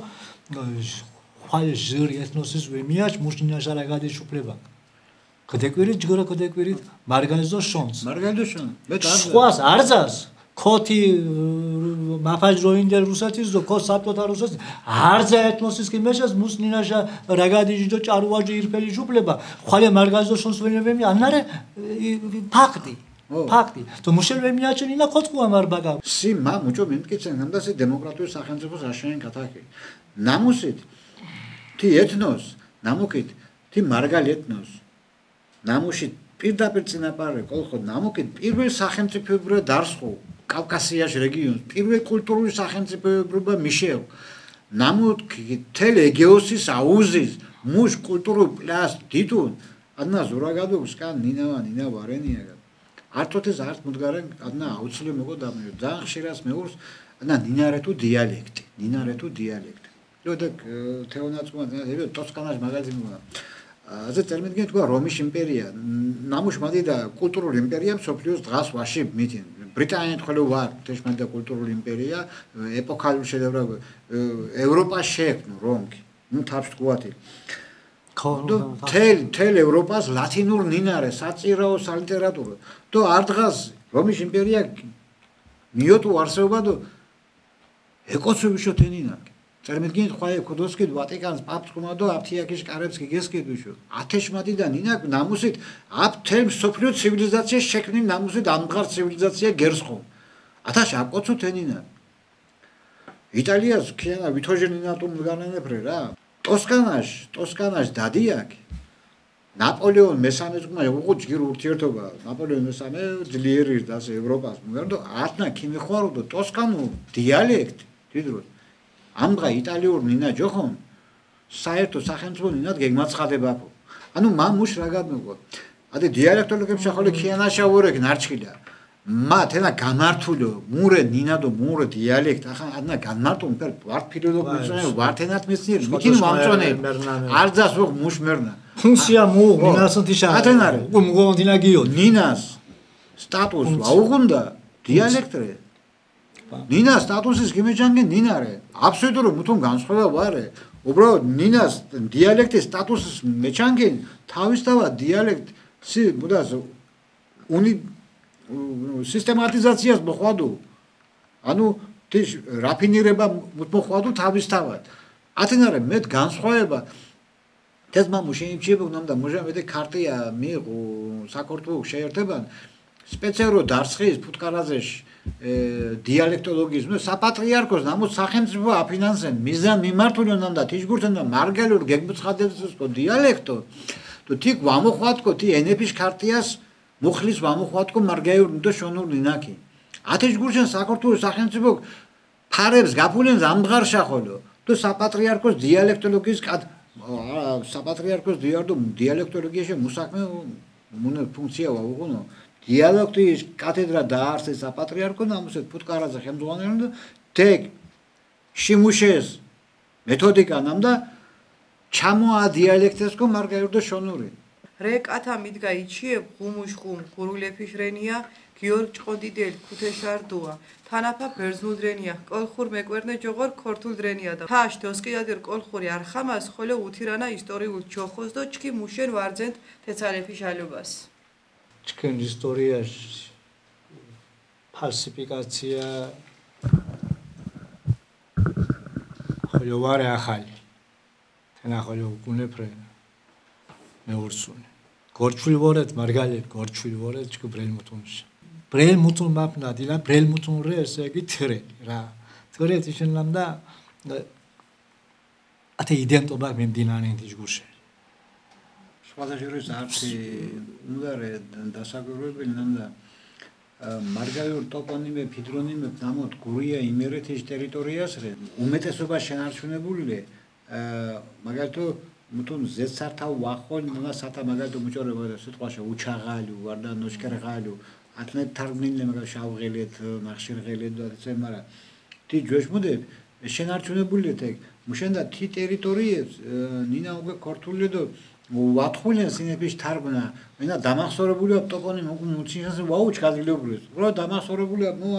ხალ ჟირი ეთნოსის ვემიაჩ მუშინაშა რაგადის უფლება ქდეგვირი ჯგორა ქდეგვირი მარგალიზო შონს მე სხვას არძას ქოთი მაფას დროინდელ რუსეთის და ქო საბჭოთა რუსეთის არძა ეთნოსის კიმეშას მუსნინაშა რაგადის და ჭარუაჯი ირფელი უფლება ხალე მარგალიზო შონს ვემი ანარე ფაქტი то მუშელვემიაჩნინა ქოთქუა მარბაგა სი მა მუჭო მემკიცენ ნამდასე დემოკრატიული სახელმწიფოს აშენ კათაკი ნამუსით თი ეთნოს ნამუკით თი მარგალ ეთნოს ნამუში პირდაპირ წინაპარე კოლხო ნამუკით პირველ სახელმწიფოებრივ დარსხო კავკასიაში რეგიონს პირველ კულტურული სახელმწიფოებრობა მიშევ ნამუთ თელ ეგეოსის აუზის მუშ კულტურულ პლას დიტუნ ადნა ზურაგადოს კან ნინა ვარენია არტოთეს ართ მუდგარენ ადნა აუცილე მოგო დამიო ძალიან ხშირად მეურს ადნა ნინარეთუ დიალექტი და თეონაცმა ტოსკანაში მაგაზინია ასე წარმოიდგინეთ თქვა რომის იმპერია ნამუშმადი და კულტურული იმპერია მსოფლიოს დღას ვაში მითინ ბრიტანეთი ხოლო ვარ თეშმადი და კულტურული იმპერია ეპოქალურ შედევრები ევროპას შეექმნო რომკი ნუ თავს თქვათი თელ ევროპას ლათინურ ნინარე საწირაო სალიტერატურო და არ დღას რომის იმპერია მიოტუ არსებობა და ეკოცვი შოთენინა წარმოგიდგენთ ხვალე ქუდოსკიდ ვატიკანს პაპს ხომადო აფთიაქის კარებს გიგესკიდუშო ათეშმადიდან ინა ნამუსით აფ თემ სოფლიო ცივილიზაცია შექმნი ნამუსით ამღარ ცივილიზაცია გერსხო ათაშ აკოცო თენინა იტალიას ქიანა ვითოჟენინატუ მგანანეფრე რა ტოსკანაში დადიაკი ნაპოლეონ მესამე ძმა უყო ჯგირ ურთიერთობა ნაპოლეონ მესამე ძლიერი და ასე ევროპას მოგერდო ათნა ქიმიხوارდო ტოსკანო დიალექტი დიდროს ამღა იტალიურ ნინა ჯოხონ საერთო სახელმწიფო ნინად გეგმაცხადებაფო ანუ მამუშ რა გადმოგვა ადი დიალექტოლოგებს ახალე ქიანაშა ვორეკ ნარჩხილა მა თენა გამართულო მურე ნინადო მურე დიალექტ ახლა ანა გამარტო მერ ვარ ფილოლოგია ვარ თენათ მეცნიერი მიქინ მომწონე არძას ვო მუშ მერნა ფუნქცია მუ ნინასთიშა ათენარე მუგონდინა გიო ნინას სტატუს აუღუნდა დიალექტრე ნინას სტატუსის გიმეჯანგი ნინარე აბსოლუტური მუთონ განსხვავება ვარე უბრალოდ ნინას დიალექტის სტატუსის მეჩანგი თავისთავად დიალექტი მუდას უნი სისტემატიზაციას მოხვადო ანუ თიშ რაფინირება მოხვადო თავისთავად ათენარე მე განსხვავება ეს მამუშეიმჩებო ნამდა მოჟამედე ქარტია მიიღო საქართველოს შეერთებან სპეციალურ დარცხის ფუტკარაზეში დიალექტოლოგიის ნუ საპატრიარქოს ნამუს სახელმწიფო აფინანსენ მიზან მიმართული ნამდა თიშგურთენ და მარგალურ გეგმუცხადებსო დიალექტო თუ თიქ ვამოხვატკო თი ენების ქარტიას მუხლის ვამოხვატკო მარგალურ და შონურ ნინაკი ათიშგურთენ საქართველოს სახელმწიფო ფარებს გაფულენ ამღარ შახოლო თუ საპატრიარქოს დიალექტოლოგიის საპატრიარქოს დიალექტოლოგიაში მუსაქმე მუნე ფუნქცია ვაუღუნო დიალექტის კათედრა დაარსეს საპატრიარქო ნამუსეთ ფუტკარაზე ხელმძღვანელი თეკ შიმუშეს მეთოდიკა ნამდა ჩამოა დიალექტესკო მარგალურდო შონური რე კათა მიდგა იჩიე ღუმუშხუმ გურულეფიშრენია გიორგ ჭყოდიდელ ქუთეშარდუა თანაფა ბერძნუდრენია კოლხურ მეკვერნე ჯოღორ ქორთულდრენია და თაშ დოსკიდადერ კოლხური არხამას ხოლე უთირანა ისტორიულ ჩოხოს და ჩქი მუშენ ვარძენთ თეცალეფიშალობას ჩქენ ისტორიაში ფალსიფიკაცია ხოლო ვარე ახალი თენა ხოლო გუნეფრე მეურსუნი გორჩული ვორეთ მარგალეთ გორჩული ვორეთ ჩქ ბრელმუთუნში ბრელმუთუნ მაპნა დილა ბრელმუთუნ რე ესე იგი თრე რა თრე თიშენლამდა ათე იდენტობა მემდინარე თიშგურში სხვადასხვის არტი უნდარე დასაგროვებელი ნამდა მარგალურ ტოპონიმე ფიდრონიმე ნამოთ გურია იმერეთის ტერიტორიას რე უმეტესობა შენარჩუნებული მაგალითო მუთონ ზეცართა ვახონ ნუნა სათა მაგალითო მოჭორება და სიტყვაში უჩაღალუ ვარდა ნოშკერღალუ ათნე თარგმნილე მაგალ შავღელეთ ნახშირღელეთ და ესე მაგრამ თი ჯოშმუდე შენარჩუნებული თეკ მუშენდა თი ტერიტორიებს ნინა უკვე ქორთული და ვათხულენ სინეფის თარგმნა მენა დამახსოვრებულია ტოპონიმ უკვე მუცინას ვაუჩ გაზილებული რო დამახსოვრებულია ნუ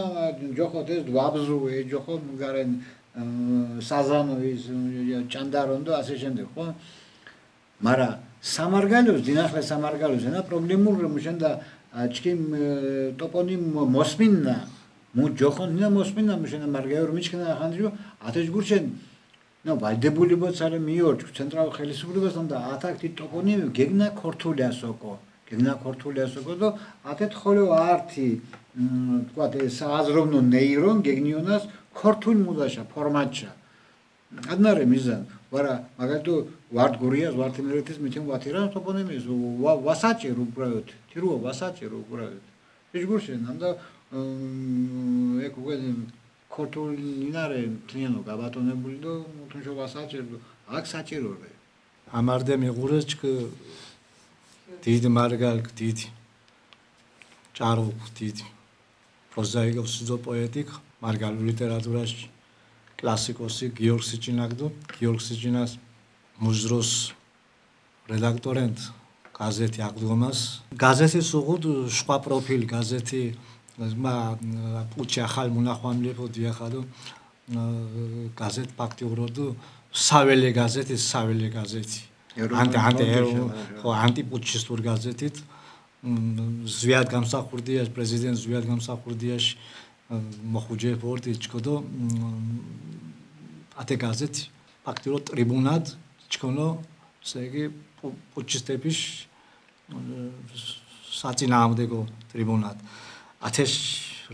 ჯოხოთ ეს დვაბზუე ჯოხო მგარენ საზანოვის ჭანდარონ და ასე შემდეგ ხო მაგრამ სამარგალოს დინახლე სამარგალოს ენა პრობლემური მუშენდა ჩქიმ ტოპონიმ მოსმინნა მუ ჯოხონ ნა მოსმინნა მუშენა მარგალო მიჩქნა ხანჯო ათეშ გურჩენ ნო ვალდებული ბოცარე მიორჩ ცენტრალურ ხელისუფლებას და ათაკთი ტოპონიმი გეგნა ქორთულიასოკო და ათეთ ხოლო არტი თქვა ეს აზროვნო ნეირონ გეგნიონას ქორთულ მუდაშა ფორმატშა ადნარე მიზან ვარა მაგალითო ვარდ გურიას ვარდ იმერეთის მითი ვათირა ტოპონიმის ვასაჭირო უბრალოდ თირო ვასაჭირო უბრალოდ ეჯგურშენ ამდა ეკ უკვე ქორთულ ნინარე თლიანო გაბატონებული და თუნშო ვასაჭირო აქ საჭიროა ამარდე მიღურეს ჩქ დიდი მარგალ დიდი ჭარო დიდი პროზაიკოს ზო პოეტიკ მარგალ ლიტერატურაში კლასიკოსი გიორგ სიჭინაგდო გიორგ სიჭინას მუზროს რედაქტორენტ გაზეთი აღდგომას გაზეთის უღუდ სხვა პროფილი გაზეთი მა პუჩი ახალ მონახვამლებო დიახადო გაზეთ ფაქტიურად საველე გაზეთი ანტიპუჩისტურ გაზეთით ზვიად გამსახურდიაში პრეზიდენტ ზვიად გამსახურდიაში მოხუჯე პორტი ჩქოდო ათე გაზეთი ფაქტიურად ტრიბუნად ჩქონო ესე იგი პუჩისტების საწინააღმდეგო ტრიბუნად ათეს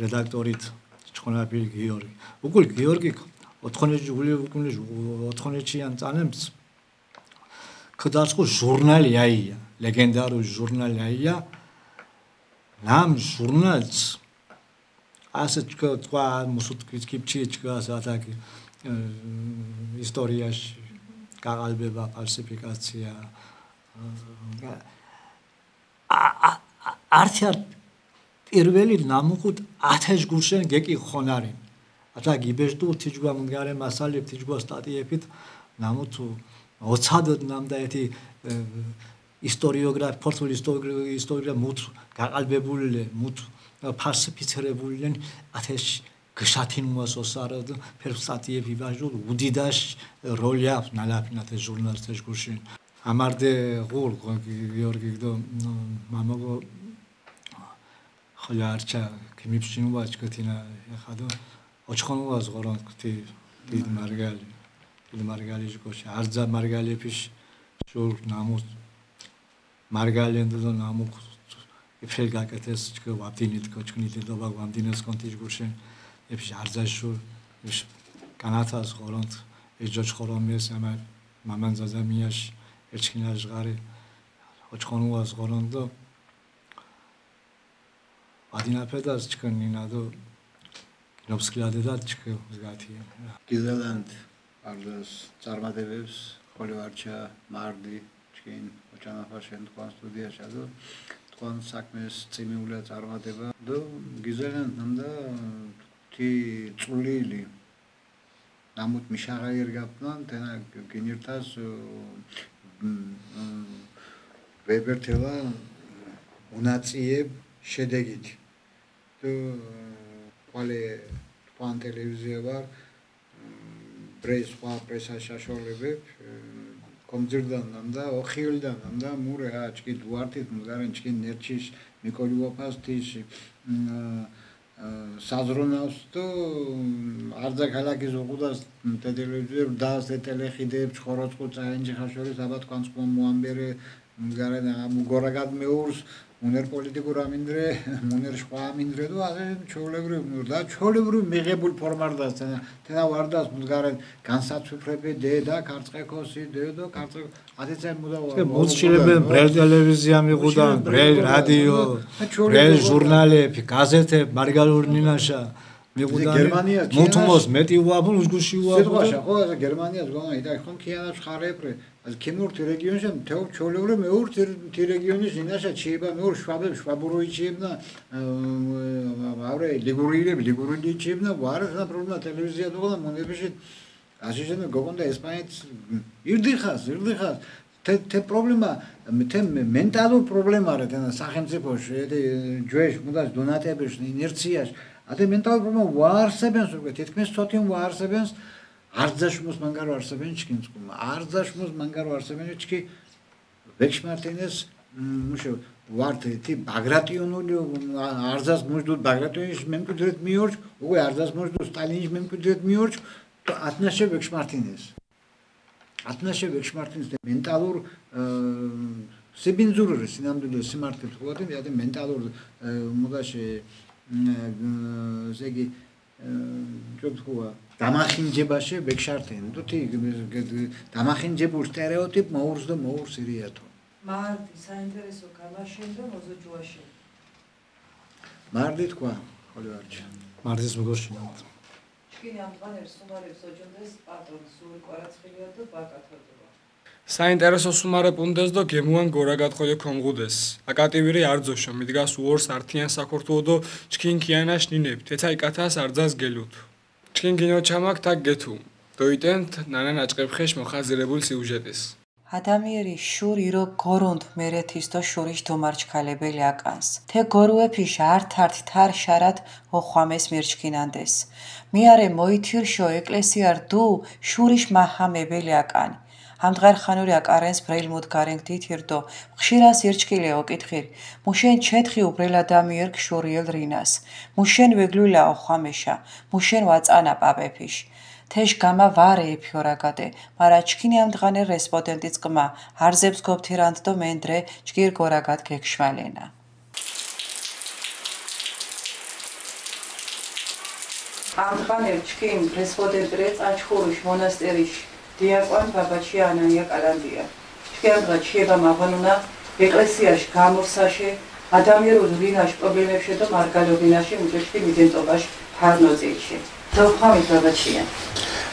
რედაქტორით ჩქონაფილი გიორგი უკვე გიორგი 4-იან წანებს ქდაწყო ჟურნალი აია ლეგენდარული ჟურნალი აია ნამ ჟურნალს ასე თქვა მუსუткиც კიფჩიჩკას ათაკი ისტორიაში გაყალბება ფალსიფიკაცია არჩარ პირველი ნამუხუთ 1000 გულშენ გეკი ხონარი ათა გიბეშტუ თიჯგვა მდგარე მასალებ თიჯგვა სტატიებით ნამუთუ ოცადოდ ნამდაეთი ისტორიოგრაფ ფორტული ისტორია მუთ გაყალბებული მუთ ფალსიფიცირებულენ 1000 გშათინუას ოსარად ფერ სტატიები ვაჟულ უდიდაშ როლი აქვს ნალაფინათ ჟურნალს თეშგურში ამარდე ღურ გიორგი დო მამოგო ხალარჩა კიმიფშინუა ჩკეთინა ხადო ოჩხონუას ღორონ ქთი დიდ მარგალი ჟკოში არძა მარგალეფიშ ჟურ ნამუს მარგალენდო ნამუ იფშელ გაკეთეს ჩკო ვაფდინით კოჩკნით დო ვამდინეს კონტიჟ გურში იფშ არძაშურ იფშ განათას ღორონ ეჯოჩ ხორომეს ამა მამან ზაზამიაშ ერჩქინაშ ღარი ოჩხონუას ღორონ დო ადინაფედას ჩკნინა დო ნოფსკილადედად ჩკო ზგათია გიზელანდ არდას წარმატებებს ხოლივარჩა მარდი ჩკინ ოჩანაფაშენ თქვენ სტუდიაში და თქვენ საქმეს წიმიულა წარმატება და გიზელანდ ნამდა თი წულილი ნამუთ მიშაღაირ გაფნან თენა გინირთას ვებერთელა უნაციებ შედეგით და ყალე თქვენ ტელევიზია ვარ პრესა შაშოლებებ კომძირდან ნამდა ოხილდან ნამდა მურე აჭკი დუარტით მგარენ ჩკი ნერჩის მიკოლიუაფასთის საზრონავს და არძა ქალაქის უყუდას ტელევიზიურ დას ტელეხიდებ ხოროწყუ წაენჯი ხაშორის აბა თქვენს მომამბერე მგარენ ამგორაგად მეურს უნერ პოლიტიკურ ამინდრე უნერ სხვა ამინდრე და ასე ჩოლებრივ და ჩოლებრივ მიღებულ ფორმარდას თენა ვარდას მგარენ განსაცვიფრები დედა კარწყეკოსი დედო კარწყე ათეცე მუდავა მუსჩილებენ ბრელ ტელევიზია მიღუდან ბრელ რადიო ბრელ ჟურნალები გაზეთები მარგალურ ნინაშა მიღუდან მუთმოს მეტი უაბულ უგუში უაბულ სიტყვაშა ხო ეს გერმანიას გონა იდა ხომ ქიანას ხარეპრე az kemurt regionje teo çolevre meur ti regionje zinaşa çiba meur şvabeb şvaburu içibna avre liguri içibna var na problema televizya dola monebeşi azijene gogonda Espanyet irdixas te problema te mentalur problema are tena სახელმწიფოში ete ჯვეშ მუდას დონატების ინერციაში ate mental problema ვარსებენს უკვე თითქმის სოთინ ვარსებენს არძაშმოს მანგარო არსებენ ჩკინსკუმა არძაშმოს მანგარო არსებენ ჩკი ვექშმარტინეს მუშო ვარტი თი ბაგრატიონული არძას მოჟდუ ბაგრატიონის მემკვიდრეთ მიორჩ უკვე არძას მოჟდუ სტალინის მემკვიდრეთ მიორჩ ათნაშე ვექშმარტინეს მენტალურ სიბინძურური სინამდვილე სიმართლე თქვოდი მე მენტალურ მოდაში ზეგი ჯობხუა დამახინჯებაში ვექშარტენ თუთი დამახინჯებულ სტერეოტიპ მოურს და მოურს ირიათო მარდი საინტერესო კალაშენ და მოზოჯუაში მარდი თქვა ხოლივარჩა მარდის მოგოშინოთ ჩკინი ამ ბანერს სუმარებს ოჯონდეს პატრონი სული კვარაცხილია და ბაკათოდობა საინტერესო სუმარე პუნდეს და გემუან გორაგატყოյო კომღუდეს აკატივირი არძოშო მიდგას უორს ართიან საქორთუო და ჩკინ კიანაშ ნინებ თეცაი კათას არძას გელუთ ჩკინ გინო ჩამაკ თაგ გეთუ დოიტენთ ნანა ნაჭყებხეშ მოხაზირებულ სიუჟეტის ადამიერი შური რო გორონთ მერეთის და შურიშ დომარჩქალებელი აკანს თე გორუეფიშ ართართ თარ შარათ ოხვამეს მერჩქინანდეს მიარე მოითირშო ეკლესიარ დუ შურიშ მაჰამებელი აკანი ამდგარ ხანური აკარენს ბრეილმოდ გარენგდით ირდო ხშირას ირჩკილე ოკითხիր მუშენ ჩეთხი უბრელ ადამიან ქშურიელ რინას მუშენ ვეგლულა ოხვამეშა მუშენ ვაწანა პაპეფიშ თეშ გამა ვარე ეფიორაგადე, მარა ჩქინი ამდღანე რესპონდენტიც ყმა, არზებს გობთირანდ დო მენდრე ჯგირ გორაგად გექშვალენა. ამდღანე ჩქინ რესპონდენტრე წაჩხურუშ მონასტერიშ დიაკვან ბაბაჩი ანანია კალანდია. ჩქინამდღა ჩიება მაღანუნა ეკლესიაში გამორსაშე ადამიანურ რინაში პრობლემებში და მარგალობინაში მუჭეშტი მიდენტობაში ფარნოძიში. დოხამის ბაბაჩია.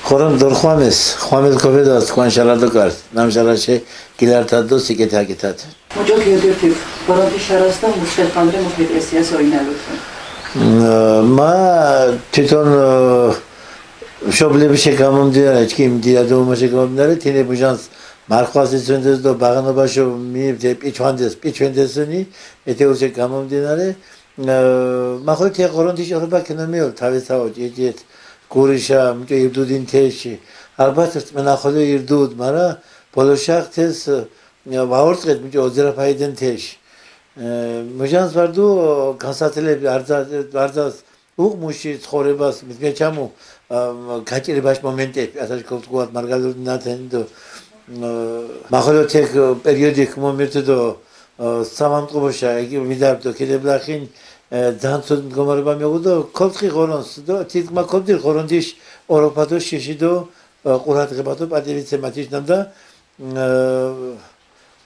ხორამ დორხამეს, ხამეს კობედას კვანშალადოკარ, ნამშალაშე გილართადო სიკეთაკეთად. მუჭო გიოდირთი, ბოროდი შარას და მუსხელხანდრე მუხეთესიას ოინალუთი. მა თვითონ მშობლები შეგამომდინარე, ჩქიმ დიადომაში გამომდინარე, თინე ბუჟანს მარხვას იცვენდეს და ბაღანობაში მიიბძე პიჩვენდესუნი, ეთეულში გამომდინარე, მახოთ ეყორონდი შეხება კინომიოლ თავისთავად ეჭეთ გურიშა მჭე ირდუდინ თეში ალბათ მენახოლე ირდუდ, მარა ბოლოშახთეს ვაორწყეთ მჭე ოძრაფაიდენ თეში. მუჟანს ვარდუ განსაცდელები არძას უღმუში ცხოვრებას მეჩამო გაჭირებაში მომენტები ასაშ გქოთ მარგალოდნათენ და მახოლოთეკ პერიოდიკ მომენტი და სამამტყობაშა იგი მიდარდო კიდებლახინ ძანცოდ მდგომარეობა მეგდო ქოთხი ხორონს და თითმა ქობდი ხორონდიშ ოროფადო შეშიდო ყურადღებადო პატივიცემათიშნამ და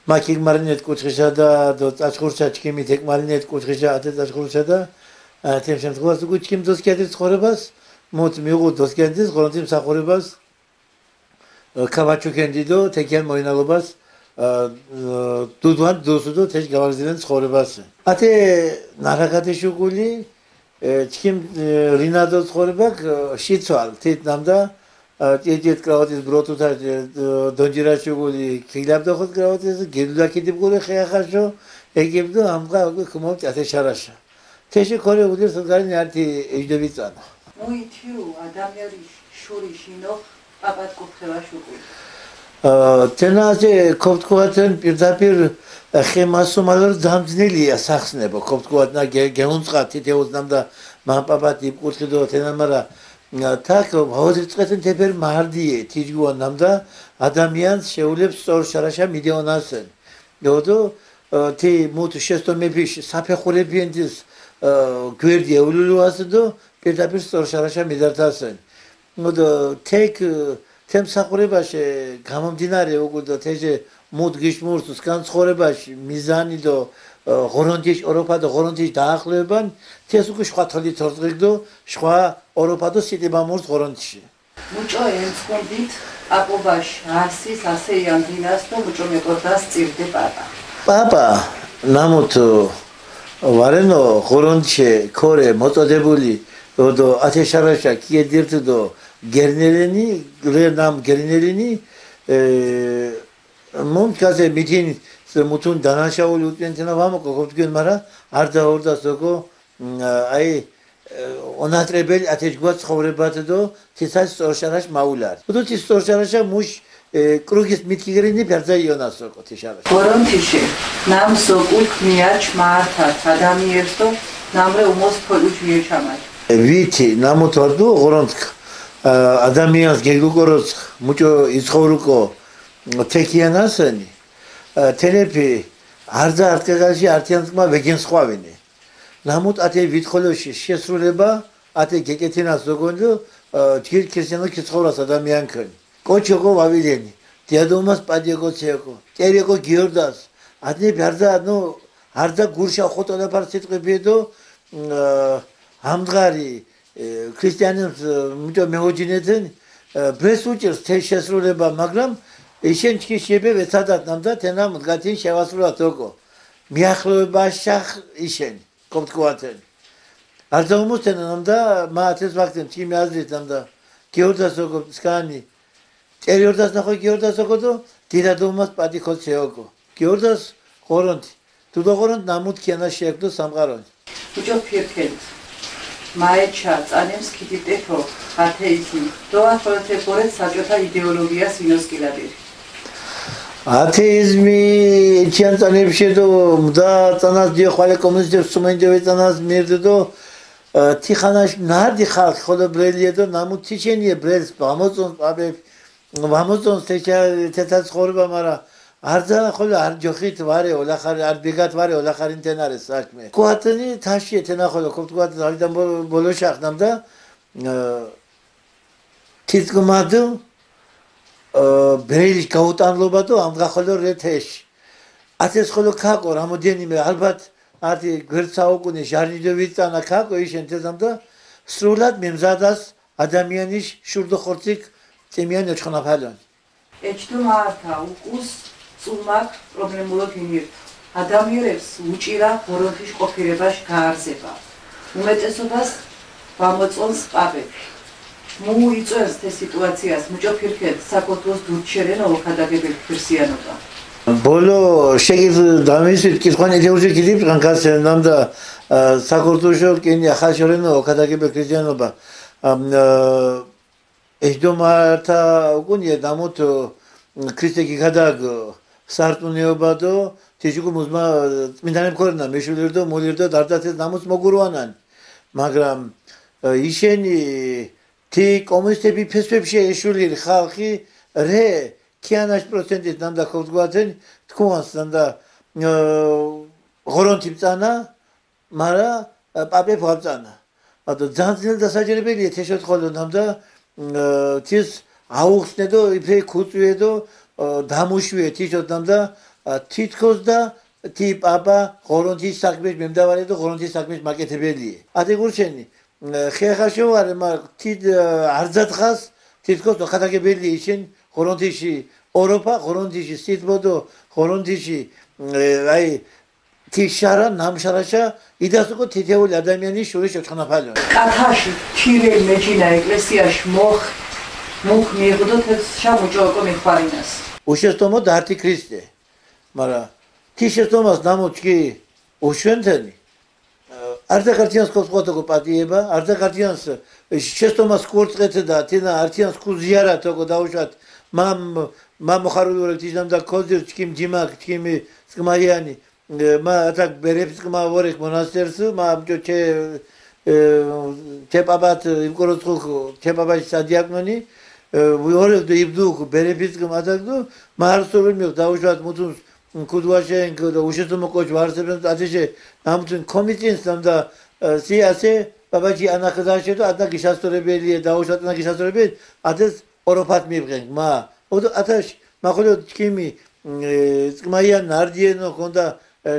მაკიგ მარინეთ კუჩხიშა და წაჩხურჩა ჩქიმით ეკ მარინეთ კუჩხიშა ათე წაჩხურჩა და თემ შემთხვევაში კუჩქიმ დოსკედის ცხოვრებას მოთ მიიღო დოსკედის ხორონდის მსახურებას კავაჩუკენდიდო თეკენ მოინალობას დუდვან დოსუდო თეშ გავაგზინენ ცხოვრებას ათე ნარაგადეშუგული ჩქიმ რინადო ცხოვრება შიცვალ თითნამდა ეჭეთ კრავატის ბროტუთა დონჯირაშუგული ქილაბდო ხოთ კრავატის გედულაკიდიბგული ხეახაშო ეგებდო ამღა ხმობ ათე შარაშა თეში ქორე უძირს გარინი არტი ეჯდევიცანა მოითიუ ადამიანი შურიშინო აბად კუთხევაშუგული თენაზე ქობთქواتენ პირდაპირ ხემასომალურ დამძნილია სახსნებო ქობთქواتნა გეუნწყა თითეუзнам და მამპაპატი კუთხიდო თენამარა თაკ ვაუძრწყეთენ თებერ მარდიე თიჯგუანამ და ადამიანს შეულებს სწორ შარაშა მიდეონასენ დოდო თი მუთ შეστომებიშ საფეხურებიენდის გვერდი ეულულუასე და პირდაპირ სწორ შარაშა მიდართასენ მოდო თეკ თემსახურებაში გამომდინარე უგუდო თეჟე მუდ გიშმურს განცხოვრებაში მიზანი და ღორონდიშ ოროფა და ღორონდიშ დაახლოებან თეს უკვე სხვა თოლი თორწიგდო სხვა ოროფა და სიტიბამურს ღორონდიში მუჭო ენცხოდით აკუბაშ არსის ასე იანდინას და მუჭო მეკორდას წირდე პაპა ნამოთ ვარენო ღორონდიში ქორე მოწოდებული და ათეშარაშა კიედირთ და გერნელენი რენამ გერნელენი მომკაზე მიძინ მუთუნ დანაშაული უწენთენა ვამოკო გობდგენ მარა არ დაორდა სოკო აი ონატრებელი ათეჯგვა ცხოვრებათ და თისას სწორშარაშ მაულარ უდო თის სწორშარაშა მუშ კრუგის მითკიგრინი ფერძაიონა სოკო თიშარაშ გორონთიში ნამ სოკულ მიაჩ მართათ ადამიანს და ნამრე უმოს ფოლუჩ მიეჩამათ ვიტი ნამოთვარდუ ღორონთქ ადამიანს გეგუგოროს მუჭო იცხოვრუკო თეკიანასენი თელეფი არძა არტკეგალში არტიანსკმა ვეგენ სხვავინი ნამოთ ათე ვითხოვლოში შესრულება ათე გეკეთინას ზოგონდო ჯგირ ქრისტიანო კიცხოვრას ადამიანქენ კოჩოგო ვავილენი დიადომას პადიეგო ცეკო ტერეკო გიორდას ათე არძა ნუ არძა გურშა ხოტოლაფარ სიტყვებიედო ამდგარი ქრისტიანებს მუჭო მეოჯინეთენ ბესუჭერს თე შესრულება მაგრამ ისენ ჩქიშებე ვეცადათნამ და თენა მდგათი შევასრულათ ოკო მიახლოება შახ ისენ კოპტკواتენ არ დაუმოსთენამ და მათეს ვაქტენ ჩიმი აზრითამ და გიორდას ოკო სკანი ერიორდას ნახო გიორდას ოკო და დირადომას პადიქოცე ოკო გიორდას ხორონთი თუდო ხორონთ ნამუთ ქიანა შეეკდო სამყარონი უჭო ფირქენთ მაეჩა წანემს ქიდიტეთო ათეიზმი დოახოლეთე პორეთ საჭოთა იდეოლოგია სინოსკილადირი ათეიზმი ჩიანწანებში და მდა წანას დიახვალე კომუნისტებს სუმენჯევე წანას მერდო თიხანაშ ნარდი ხალხი ხოლო ბრელია და ნამუ თიჩენია ბრელს ამოწონს პაპებს ამოწონს თეთაცხოვრება მაგრამ არდა ხოლო არ ჯოხით ვარე ოლახარი არ ბიგათ ვარე ოლახარი თენარე საქმე კვატნი თაში თენა ხოლო კვატ ზალიდან ბოლოში ახდამდა თითქმად ბრელის გაუტანლობა და ამღა ხოლო რეთეშ ათეს ხოლო ქაკო რამოდენიმე ალბათ ათი გვერდსაუკუნე ჟარნიდოვიცანა ქაკო ისენ თეზამდა სრულად მემზადას ადამიანის შურდოხორციკ წემიან ოჩხნაფალონ ეჩდო მართა უკუს წუმაკ პრობლემულად ინირთ ადამიანებს უჭირა ღორონთის ყოფილებას გაარზება უმეტესობას გამოწონს პაპები მოუიწევს ეს სიტუაციას მუჭოფირქეთ საკუთოს დურჩერენო ხადაგებელ ქრისტიანობა ბოლო შეგიძლია დამისვით კითხვანი ეძეუზე კიდივ განკაცებამ და საკუთოშო კენი ახალშორენო ხადაგებელ ქრისტიანობა ეჯდომართა უკუნია დამოთ ქრისტე გიგაдаг სარტუნეობა და თიჟიკუ მუზმა წმინდანებ ქორნა მეშულირდო მოლირდო დარდათეს დამოს მოგურვანან მაგრამ ისენი თი კომუნისტები ფესვებში ეშული ხალხი რე კიანაშ პროცენტით ნამდა ხოძგვათენ თქუანს ნამდა ღორონთი წანა მარა პაპე ფავწანა ათო ძანძილ დასაჯერებელია თეშოთ ხოლო ნამდა თის აუხსნედო იფე ქუწვედო დამუშვიე თიშოთ ნამდა თითქოს და თი პაპა ღორონთის საქმეს მემდავარე და ღორონთის საქმეს მაკეთებელია ათი გურჩენი ხეხაშოვარე მაგ თი არძათხას თითქოს ხადაგებელი ისენ ღორონთიში ოროფა ღორონთიში სიტბოდო ღორონთიში აი თიშარა ნამშარაშა იდასუკო თითეული ადამიანის შური შეჩხნაფალო კათაში თირე მეჯინა ეკლესიაში მოხ მიიღდო თეს შამუჭოკო მიხარინას უშესტომო დარტი ქრისტე მაგრამ თიშესტომას ნამოჩკი უშვენთენი არდა ქართიანს კოსკოტოკო პატიება არდა ქართიანს შეშტომას კურწყეთ და თენა არტიანს კუზიარა თოკო დაუშვათ მამ მოხარულურე თიჟდამ და კოზირ ჩკიმ ჯიმაკ ჩკიმი სკმაიანი მა ატაკ ბერებს კმა ვორეკ მონასტერს მა ჩე პაპათ იმკოროცხო ჩე პაპაში სადიაკნონი ვორეკ და იბდუქ ბერებს კმა ატაკდო მარსოვენ მიხ დაუშვათ მუთუნს კუდვაშენ და უშესტომო კოჩ ვარსებენ ათეშე ამთუნ კომიტინს და სიასე ბაბაჯი ანახდაშე და ადა გიშასწორებელია დაუშვათ და გიშასწორებელი ათეს ოროფათ მიბღენ მა ათაშ მახოლო ჩკიმი წკმაიან ნარდიენო ხონდა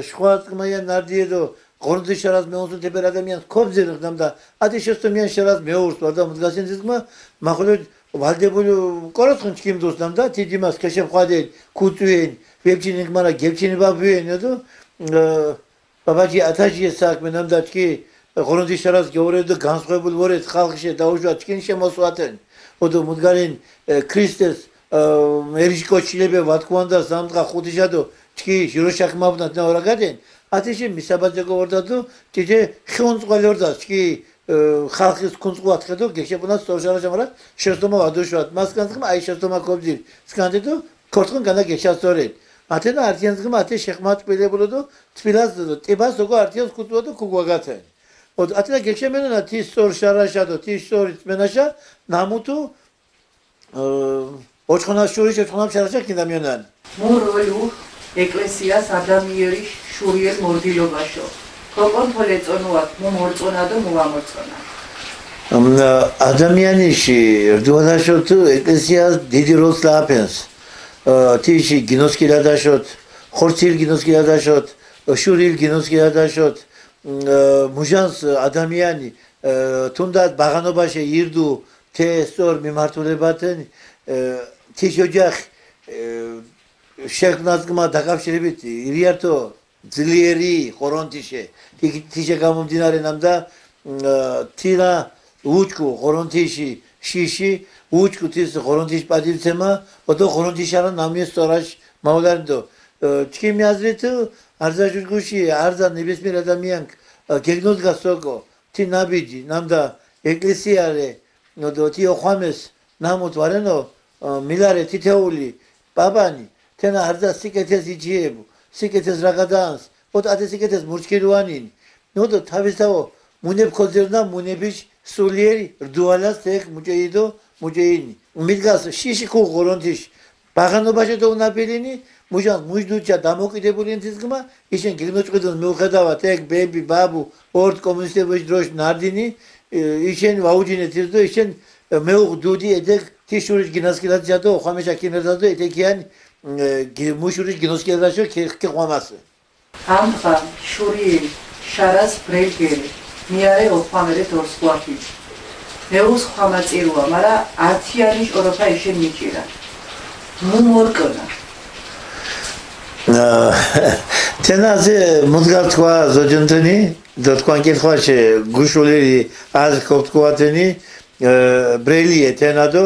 შხვა წკმაიან ნარდიედო ღორონთის შარას მეუნსუნთებელ ადამიანს ქობზენ და ათი შეშტომიან შარას მეურსვა და მდგასენ ზისკმა მახოლო ვალდებული კოროცხენ ჩკიმდოს და თიჯიმას ქეშეფხვადენ ქუწვენ ვებჩინიკ მარა გებჩინება ვიენო და ბაბაჯი ათაჯი საქმე და ჩკი ღორონთის შარას გეორედ და განსხვავებული ვორეთ ხალხში დაუშვათ ჩკინ შემოსვათენ ოდო მდგარენ ქრისტეს ერიშკოჩილebe ვათქვანდა სამთხა ხუთიშადო ჩკი ჟიროშახმაბნათ ნავრაგადენ ათიში მისაბაძეკო ვორდადო ტიჯე ხუნწყალი ვორდა ჩკი ხალხის კუნწყუათხედო გეშებუნა სოჟარაშა მარა შეშტომა ვადოშვათ მასკანცხმა აი შეშტომა კობძილ სკანდედო ქორთხონ განა გეშასტორენ ათენა არტიანსგმა ათე შეხმათ პილებულოდო თბილას ტიბას ოღო არტიანს კუტუოდო კუგვაგათენ ოდ ათენა გეშემენა თის სორშარაშადო თის სორიც მენაშა ნამუთუ ოჩხონაშური შეჩხონამშარაშა კიდამიანან მოროლუ ეკლესიას ადამიანის შურიერ მორდილობაშო კონტროლე წონუათ მომორწონა და მომამორწონა ადამიანიში რდუადაშო თუ ეკლესიას დიდი როლს დააფენს თიში გინოსკილა დაშოთ ხორცილ გინოსკილა დაშოთ შურილ გინოსკილა დაშოთ მუჟანს ადამიანი თუნდაც ბაღანობაში ირდუ თესორ მიმართულებათენ თიშოჯახ შექმნაზგმა დაკავშირებით ირიართო ძლიერი ღორონთიშე თიშე გამომდინარე ნამდა თინა უჩკუ ღორონთიში შიში უჩკუ თის ღორონთიშ პადილცემა ოდო ღორონთიშარა ნამიეს სწორაშ მავლარდო ჩკიმი აზრით არზაჟურგუში არზა ნებისმიერ ადამიან გეგნოზგასოკო თი ნაბიჯი ნამდა ეკლესიარე ნოდო თი ოხვამეს ნამოთ ვარენო მილარე თითეული პაპანი თენა არზა სიკეთეს იჯიებუ სიკეთეს რაღაცანს ოთ ათე სიკეთეს მურჩკირუანინი ნოდო თავისთავო მუნებ ქოძერნა მუნებიშ სულიერი რდუალას თეკ მუჭეიდო მუჭეინი მიგას შიში ქუ ღორონთიშ ბაღანობაშე და უნაბილინი მუჟან მუჟდუჩა დამოკიდებული ინთისგმა ისენ გიგნოჭყიდონ მეუხედავად ეგ ბები ბაბუ ორდ კომუნისტების დროშ ნარდინი ისენ ვაუჯინეთ ის და ისენ მეუღდუდი ედეგ თიშურიშ გინასკილაძია და ხამეშა კინერდა და ეთეკიან მუშურიშ გინოსკილაძია ქიყვამასე ამხა შური შარას ბრელგერი მიარე ოხამერე დორსკვაფი მეუს ხამაწირუა მარა ართიანის ოროფა ისენ მიჭირა მუმორკონა თენაზე მუდგართვა ზოჯონტენი დათქვან კითხვაში გუშული არ ქოთქვათენი ბრელიე თენადო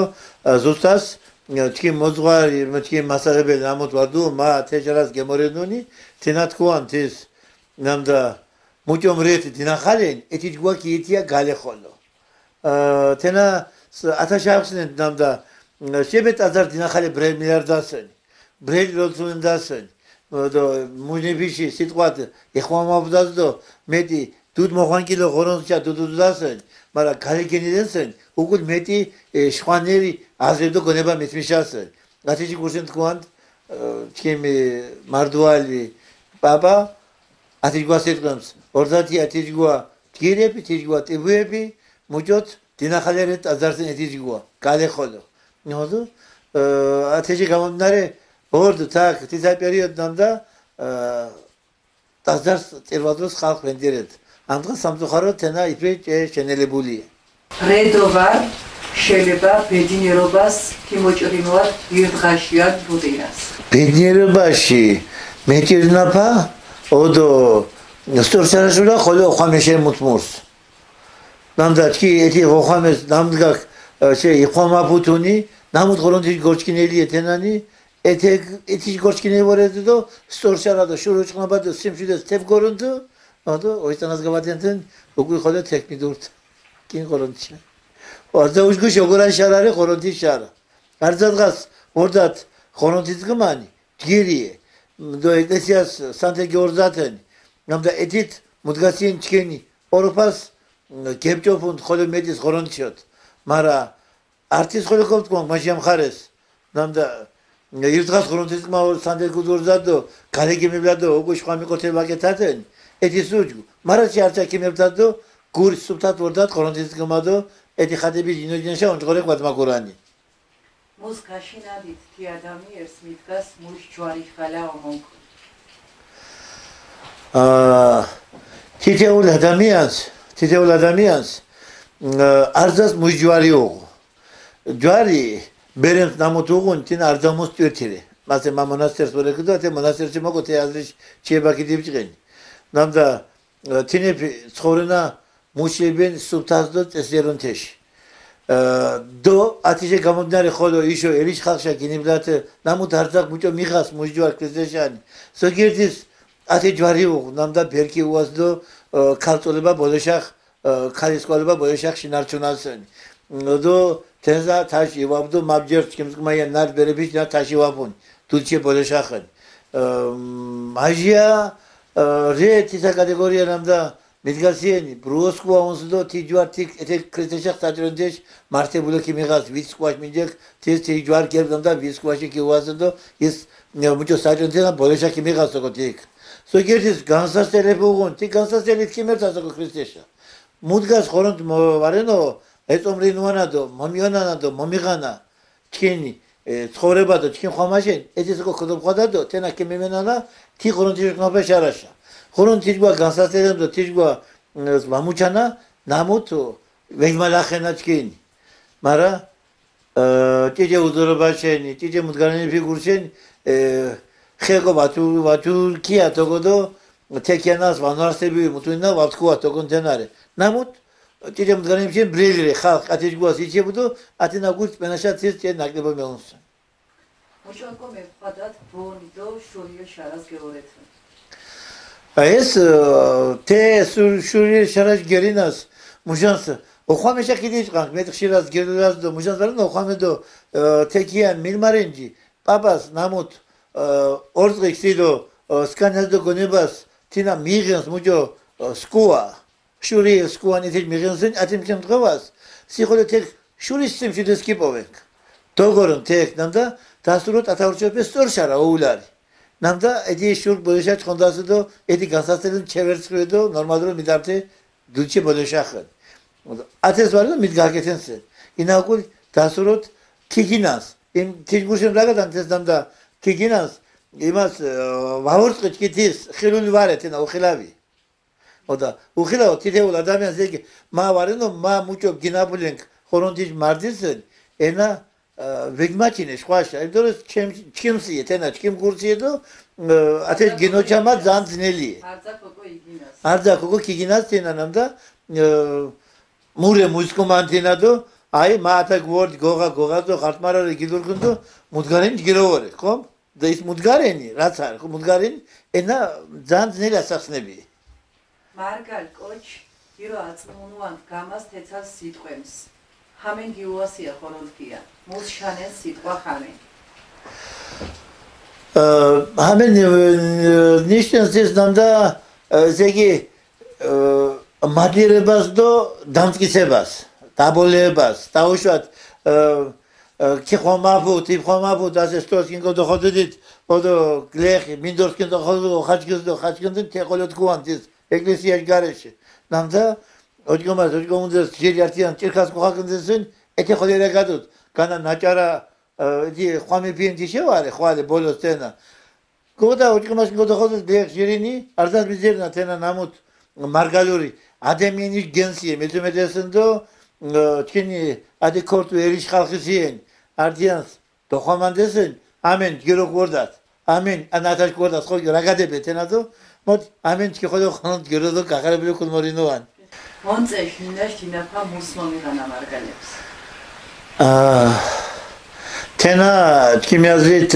ზუსტას თქი მოძღვარი თქი მასალებელი ამოთვარდუ მა თეჯარას გემორედნონი თენათქვან თის ნამდა მუჭომრეთი დინახალენ ეთი ჯგვაკი ეთია გალეხოლო თენა ათაშავსნენ ნამდა შებეთ აზარ დინახალე ბრელ მილიარდასენი ბრელი როცუნდასენი და მუნებიში სიტყვად ეხმამობდას და მეტი დუდ მოხანკილო ღორონსა დუდუდასენ მაგრამ გალეგენიდენსენ უგულ მეტი შვანერი აზრებდო გონება მისმიშასენ გათიჯი გურსენ თქვან ჩემი მარდვალი პაპა ათიჯგვა სიტყვებს 30 ათიჯგვა ტირები ტიჯგვა ტიბუები მუჭოთ დინახალერეთ აზარსენ ეთიჯგვა გალეხოლო ნოდო ათიჯი გამომდარე ორდ თაკ თისა პერიოდ ნამდა დაზარს წირვადროს ხალხ ვენდერეთ ამ დღეს სამწუხაროდ თენა იფრე შენელებულია რედოვარ შეიძლება ბედნიერობას თიმოჭრინოად ვირდღაშიან ბუდინას ბედნიერობაში მეჭირნაფა ოდო სტორსარაშულა ხოლო ხამეშე მუთმურს ნამდა კი ეთი ხამეს ნამდგა შე იხომაფუთუნი ნამუდ ღორონთი გორჩკინელი ეთენანი ეთი გორჩკინელი ვორედო და სტორსარა და შუროჭყნაბა და სიმშვიდეს თებგორონდო ოდო ოიტანას გავათენთენ უგვი ხოლო ტექნიდურთ კინ ღორონთი ორდა უშგუ შოგორან შარარი ღორონთი შარა არძადღას ორდათ ღორონთის გმანი გირიე და ეკლესიას სანტე გეორზათენი ნამდა ეთით მუდგასინ ჩქენი ოროფას გებჭოფუნ ხოლო მეტის ღორონთიოთ მარა არტის ხოლო კოპტკონ მაჟიამ ხარეს ნამდა ირდღას ღორონთის გმა სანტე გუდორზადო გალეგემებლადო უგუ შხვა მიყოთება კეთათენ ეთი სუჯგუ მარა შეარჩა კიმებდადო გური სუბთათ ორდათ ღორონთის გმადო ეთი ხადები ინოჯენშა უნჯღორე ყვადმაგურანი მუსკაშინადით თი ადამიანს მიდგას მუშ ჯვარი ხალა ომონკ თითეულ ადამიანს არძას მუშ ჯვარი ოღო ჯვარი ბერემს ნამოთუღუნ თინ არძამოს ტვირთირე მასე მამონასტერს ვერეკდო ათე მონასტერში მოგოთე აზრის ჩიებაკი დიბჭყენი ნამდა თინეფი ცხოვრენა მუშებენ სუბთასდო წესიერონთეში დო ათიჟე გამომდარე ხოლო იშო ელიში ხალხშა გინიბლათე ნამუთ არძაკ მუჭო მიღას მუშჯვარ ქრისტეშანი ზოგიერთის ათი ჯვარი უღ ნამდა ბერკი უაზდო ქალწოლება ბოლოშახ ქალისკოლება ბოლოშახ შინარჩუნალსენი დო თენზა თაში ვაბდო მაბჯერ ჩკიმსკმაია ნარ ბერებიშ და თაში ვაფუნ დულჩე ბოლოშახენ მაჟია რეთისა კატეგორია ნამდა მიდგასიენი ბროსკვა უნსდო თიჯვარ თი ეთე ქრისტეშახ საჭრონდეშ მართებულო ქიმიღას ვისკვაშ მინჯეკ თის თიჯვარ კერდამდა ვისკვაში კიუაზდო ის მუჭო საჭრონდენა ბოლოშახ ქიმიღას ოკო თიქ ზოგიერთის განსასწრები უღუნ თი განსასწრებით ქიმერთას ოკო ქრისტეშა მუდგას ხორონთ ვარენო ეწომრინუანადო მომიონანადო მომიღანა ჩქენი ცხოვრება და ჩქენ ხომაშენ ეთის ოკო ქოდობყადადო თენა ქიმემენანა თი ხორონთი ხნობა შარაშა ხორონ თიჯგვა განსასწრებდა თიჯგვა ვამუჩანა ნამუთო ვეგმალახენა ჩქენი მარა ჭიჭე უძორობაშენი ჭიჭე მუდგანენი ფიგურშენ ხეკო ვატუ კია თოგოდო თეკიანას ვანარსები მუთუნა ვაფთქვა თოგონთენარე ნამუთ ჭიჭე მუდგანებში ბრილირე ხალხ ათიჯგვას იჩებუდო ათინა გურც პენაშაცის ჭე ნაკლებო მეუნსა მუჭონკო მევყადათ ბონიდო შურიე შარას გეორეთნ ეს თე შურიე შარას გერინას მუჟანს ოხამეშა კიდიჭყან მეტ ხშირას გერინას და მუჟანს ვარნო ოხამედო თეკიან მილმარენჯი პაპას ნამუთ ორწიქსიდო სკანაზდო გონებას თინა მიღენს მუჯო სკუა შური სკუანი თი მიღენსენ ათიმ შემთხვევას სიხოლე თე შურის სიმშვიდეს კიპოვენ დოგორონ თე ნამდა დასუროთ ათაურჩეფე სწორშარა ოულარი ნამდა ედი შურ ბოშა ცხონდასო დო ედი გასასწრებენ ჩევერცხვედო ნორმალურ მიდართე დუჩე ბოდოშახან ათეს ვარო მიდგაკეთენსენ ინაუკულ დასუროთ ქიგინას იმ თიჯგუშენ რაგადან თეს ნამდა ქიგინას იმას ვაურწყი კითის ხილული ვარეთენა უხილავი ოდა უხილავ თითეულ ადამიანს ეგ მა ვარენო მა მუჭო გინაბულენკ ხორონდიჯ მარდისენ ენა ვეგმაჩინე ხვაშა იმდროს ჩიმსიე თენა ჩიმ გურციედო ათე გინოჩამა ზანძნელიე არძა კოკო კიგინას თენა ნამდა მურე მუსკომანთინადო აი მათა გვორდ გოგა ხარტმარარი გიდურქუნდო მუდგარენ გიროვარე ხო და ის მუდგარენი რაც არის ხო მუდგარენი ენა ზანძნელი ასახსნები მარგალ კოჩ ირო აწმუნუან გამას თეცას სიტყვემს ჰამენ გიუასია ხორონდკია მუსშანენ სიტყვა ხამენ ჰამენ ნიშნავს ეს ნამდა ზეგი მადირებას და დამტკიცებას დაბოლებას დაუშვათ ქიხომაბუ ტიფხომაბუ დასე სტოსკინგო დოხოდით ოდო გლეხი მინდორსკინგო ხოდო ხაჩკინდო თეყოლოთ გუანტის ეკლესიაში გარეშე ნამდა ოჯგომუნდეს ჯერიარტიან ჭირხას ყოხაკინდესენ ეთე ხოლერა გადოთ განა ნაჭარა დი ხვამი პინდი შევარე ხვალე ბოლოს თენა გოდა ოჯგომას გოდოხოდეთ ბეხ ჟირინი არდას ბიზერნა თენა ნამუთ მარგალური ადამიანის გენსიე მეძმედესენ დო ჩინი ადიკორტ ვერიშ ხალხისიენ არდიანს დოხომანდესენ ამენ გირო გორდათ ამენ ანათაშ გორდათ ხო რაგადები თენადო მოდ ამენ ჩი ხოლო ხონდ გირო დო გახარებული კულმორინოვან მონწეშ ნინაშ დინაფა მუსმომიღანა მარგალებს თენა ჩიმიაზით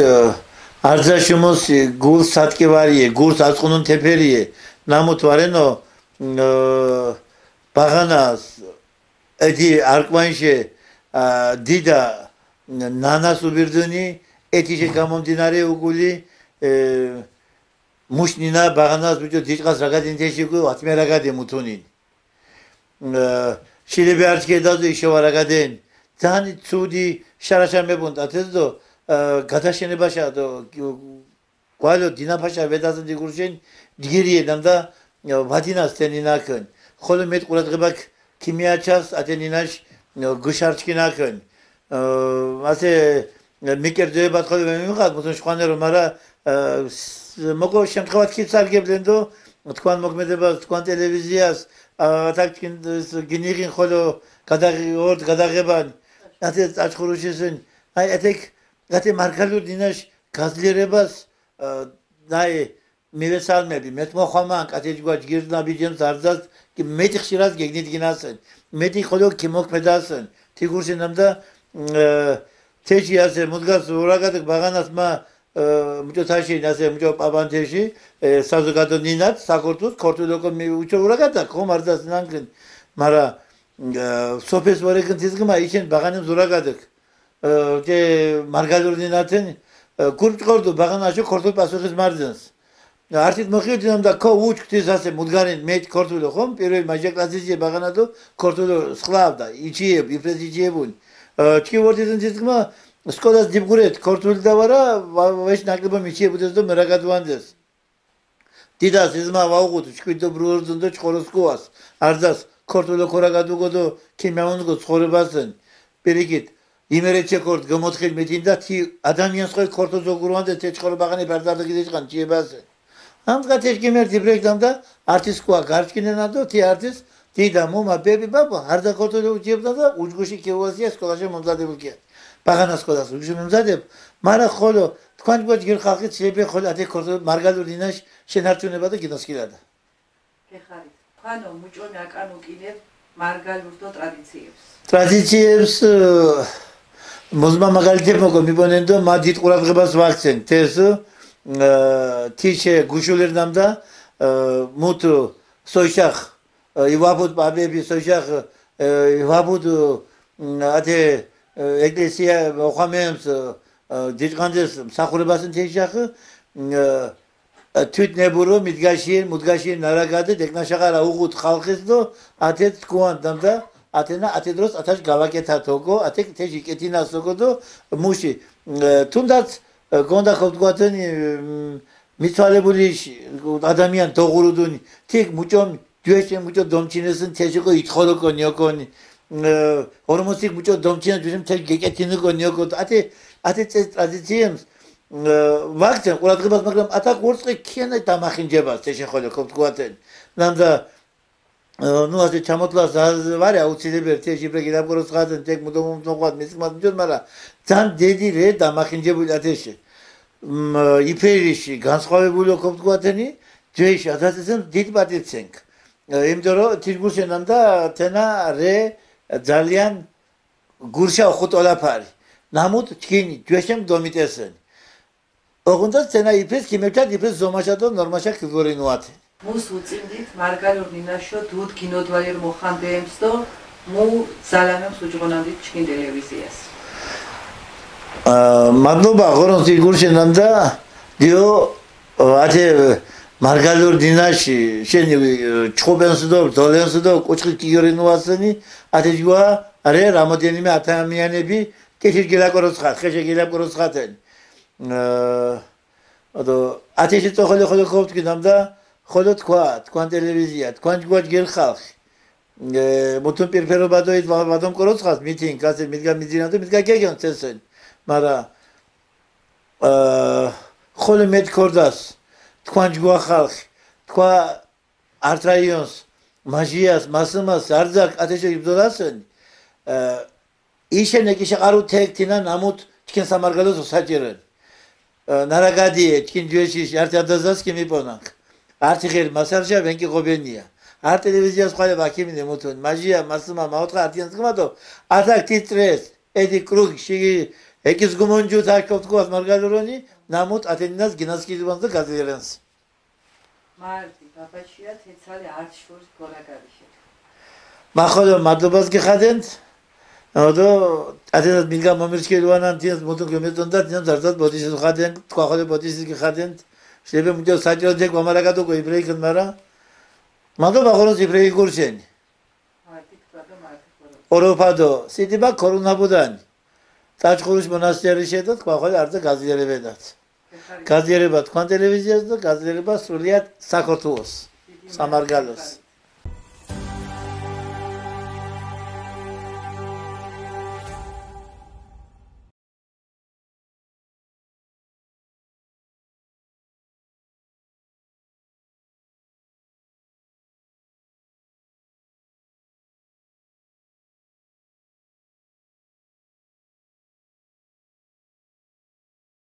არძაშუმოსი გულ სატკივარიე გულს აწყუნუნ თეფერიე ნამუთ ვარენო ბაღანას ედი არკვანშე დიდა ნანას უბირდუნი ეთიშე გამომდინარე უგული მუშნინა ბაღანას ბიჭო დიჭყას რაგადინ თეშიკუ ათმე რაგადე მუთუნინ შილები არჩკე დაზო იშოვა რაგადენ ძანი ცუდი შარაშა მებუნდა თეზდო გადაშენებაშა დო ყვალო დინაფაშა ვედაზო დგურშენ დგირიე ნამდა ვადინას თენინაკენ ხოლო მეტ ყურადღებაქ ქიმიაჩას ათენინაშ გუშარჩკინაკენ ასე მიკერდებათ ხოლმე მივიღათ მოსონ შვანერო მარა მოგო შემთხვევით ქიცარგებდნენ დო თქვენ მოგმედებას თქვენ ტელევიზიას ათაკინ გინიღინ ხოლო გადაღებან ასე წაჭხურუშისენ აი ეთე მარგალურ დინაშ გაზლიერებას აი მივესალმები მე მოხამან კათეჯგვა ჯგირნა ბიჯემს არძას კი მეტი ხშირად გეგნით გინასენ მეტი ხოლო კი მოქმედასენ თიგურში ნამდა თეში ასე მუდგას ურაგად ბაღანას მა მუჭოთაში ასე მუჭო პაბანთეში საზოგადო ნინat საკურტუს ქორტულოკო მიუჭო ურაგად ხომ არძას ნანგენ მარა სოფეს ვარეგენ თიზგმა იშენ ბაღანემ ზურაგად ე მარგალურ ნინათენ კურტყორდო ბაღანაშო ქორტულ პასუხის მარძენს არტით მოხიდნენ და ხო უჩქთის ასე მუდგარენ მეტ ქორტულო ხომ პირველი მაჟაკლაზიე ბაღანადო ქორტულო სხლავდა იჩიებ იფრეზიჯებუნ ჩქივორდიდან თიზგმა სკოლას დიბგურეთ ქორტული დავარა ვეშ ნაკლებო მიჩიებუდეს და მერაგადვანდეს დიდას იზმა ვაუღუდ ჩქვიდო ბრუორდუნდო ჩხოროსკუას არძას ქორტულო ქორაგადუგოდო ქიმიაუნგო ცხოვრებასენ პირიქით იმერეჩე ქორტ გამოთხილ მეტინდა თი ადამიანს ხო ქორტო ზოგურვანდე თეჩხორო ბაღანი ბარდარდა გიძқан ჭიებაზე ამდგათეშ გიმერდი ბრეკდამდა არტისკვა გარჩკინენადო თი არტის დიდა მომა ბები ბაბა არდა ქორტო უჭიებდა და უჯგუში ქევაზია სკოლაში მომზადებულკია ბაღანა სკოლას უჯგუში მომზადებ მარა ხოლო თქვენ გოჯგირ ხალხი ცები ხოლო ათე ქორტო მარგალურ დინაშ შენარჩუნება და გინოსკილადა გეხარით ხანო მუჭონი აკანო კიდევ მარგალურ დო ტრადიციებს მოზმა მაგალითად მოგო მიბონენდო მა დიდ ყურადღებას ვაქცენ თეს თიშე გუშულერნამდა მუთუ სოიშახ ივაბუდ ბაბები სოიშახ ივაბუდ ათე ეკლესია ხამემს დიდგანდეს მსახურებასენ თიშახ თვითნებურო მუდგაში ნარაგადე დეკნაშაღარა უღუდ ხალხის და ათეთ თქვანდამ და ათე დროს ათაშ გავაკეთათოგო ათე თეში კეთინასოგო და მუში თუნდაც გონდა ხოთგვათენი მიცვალებული ადამიან დოღურუდუნი თიქ მუჭომ ჯუეშე მუჭო დომჩინესın თეშიკო ითხოლოკო ნიოკონი ორმოსიქ მუჭო დომჩინა ჯუჟემ თეშ გეკეთინოკო ნიოკო ათე წეს ტრადიციემს ვაქცენ ყურადღებას მაგრამ ათაკ ურწყი ქიანა დამახინჯებას თეშე ხოლე ხოთგვათენი ნამდა ну ასე ჩამოთვლას ვარ აუცილებელი თეში ბრეგი დაგოროს ხადენ თეკ მუდომუმთოყვად მისმად მიჯოდ მაგრამ ძალიან დიდი რე დამახინჯებული ათეში იფერიში განსხვავებული ხოთგვათენი ჯეში ათასესენ დიდ პატიცენკ იმიტომ რომ თირგუშენამ და თენა რე ძალიან გურშა ხუტოლაფარი ნამუთ ჩკინი ჯეშემ დომიტესენ ოღონდ თენა იფეს კიმეჭად იფეს ზომაშადო ნორმაშა ქიგორინუათი მუს უწინდით მარგალურ ნინაშო დუდ კინოდვალერ მოხანდეემს და მუ ზალამემს უჯღონანდით ჩკინ ტელევიზიას მადლობა ღორონს იგურშენამ და დიო ათე მარგალურ დინაში შენი ჩხობენს და დოლენს და კუჩხი კიგორინუასენი ათე ჯვა არე რამოდენიმე ათამიანები კეში გილაკოროს ხარ ხეშე გილაკოროს ხათენ ათეში წოხოლე ხოლე ყოფტკინამ და ხოლო თქვან ტელევიზია თქვან ჯგვაჯ გელ ხალხი მუთუნ პირფერობადოით ვადომ კოროცხას მითინ კაცე მიდგა მიძინა და მიდგა გეგენ წესენ მაგრამ ხოლე მეტქორდას თქვან ჯგვა ხალხი თქვა ართ რაიონს მაჟიას მასმას არძაკ ათეში იბძოლასენ იშენე კი შეყარუ თექტინა ნამუთ ჩკენ სამარგალოს საჭირენ ნარაგადიე ჩკინ ჯუეში ართ ადაზას კი მიპონანკ არტი ხერ მასარჟა ვენკი ყობენია არ ტელევიზიას ხვალე ვაკიმინე მუთუნ მაჟია მასმა მაოთხა არტიანს გმადო ათაკ ტიტრეს ედი კრუგ შიგი ეკის გუმონჯუ თაკოვთკოს მარგალურონი ნამუთ ათენინას გინასკილიბანს და გაზიერენს მარტი ბაბაშია თეცალი არც შორს გორაგარიშე მახოლო მადლობას გიხადენთ და ათენას მიდგა მომირჩქელვანან თინს მუთუნ გემეთონ და თინს ზარდად ბოდიშის ხადენ თქვა ხოლე ბოდიშის გიხადენთ შეიძლება მუდო საჭირო ძეკ მომარაგადო ყიბრეიქენ მაგრამ მადლობა ღოროს იფრეი გურშენი ოროფადო სიტიბა კორონაბუდანი ტაჭხურის მონასტერი შედა თქვა ხოლე არც გაზიერებედაც გაზიერება თქვან ტელევიზიას და გაზიერება სრულიად საქართველოს სამარგალოს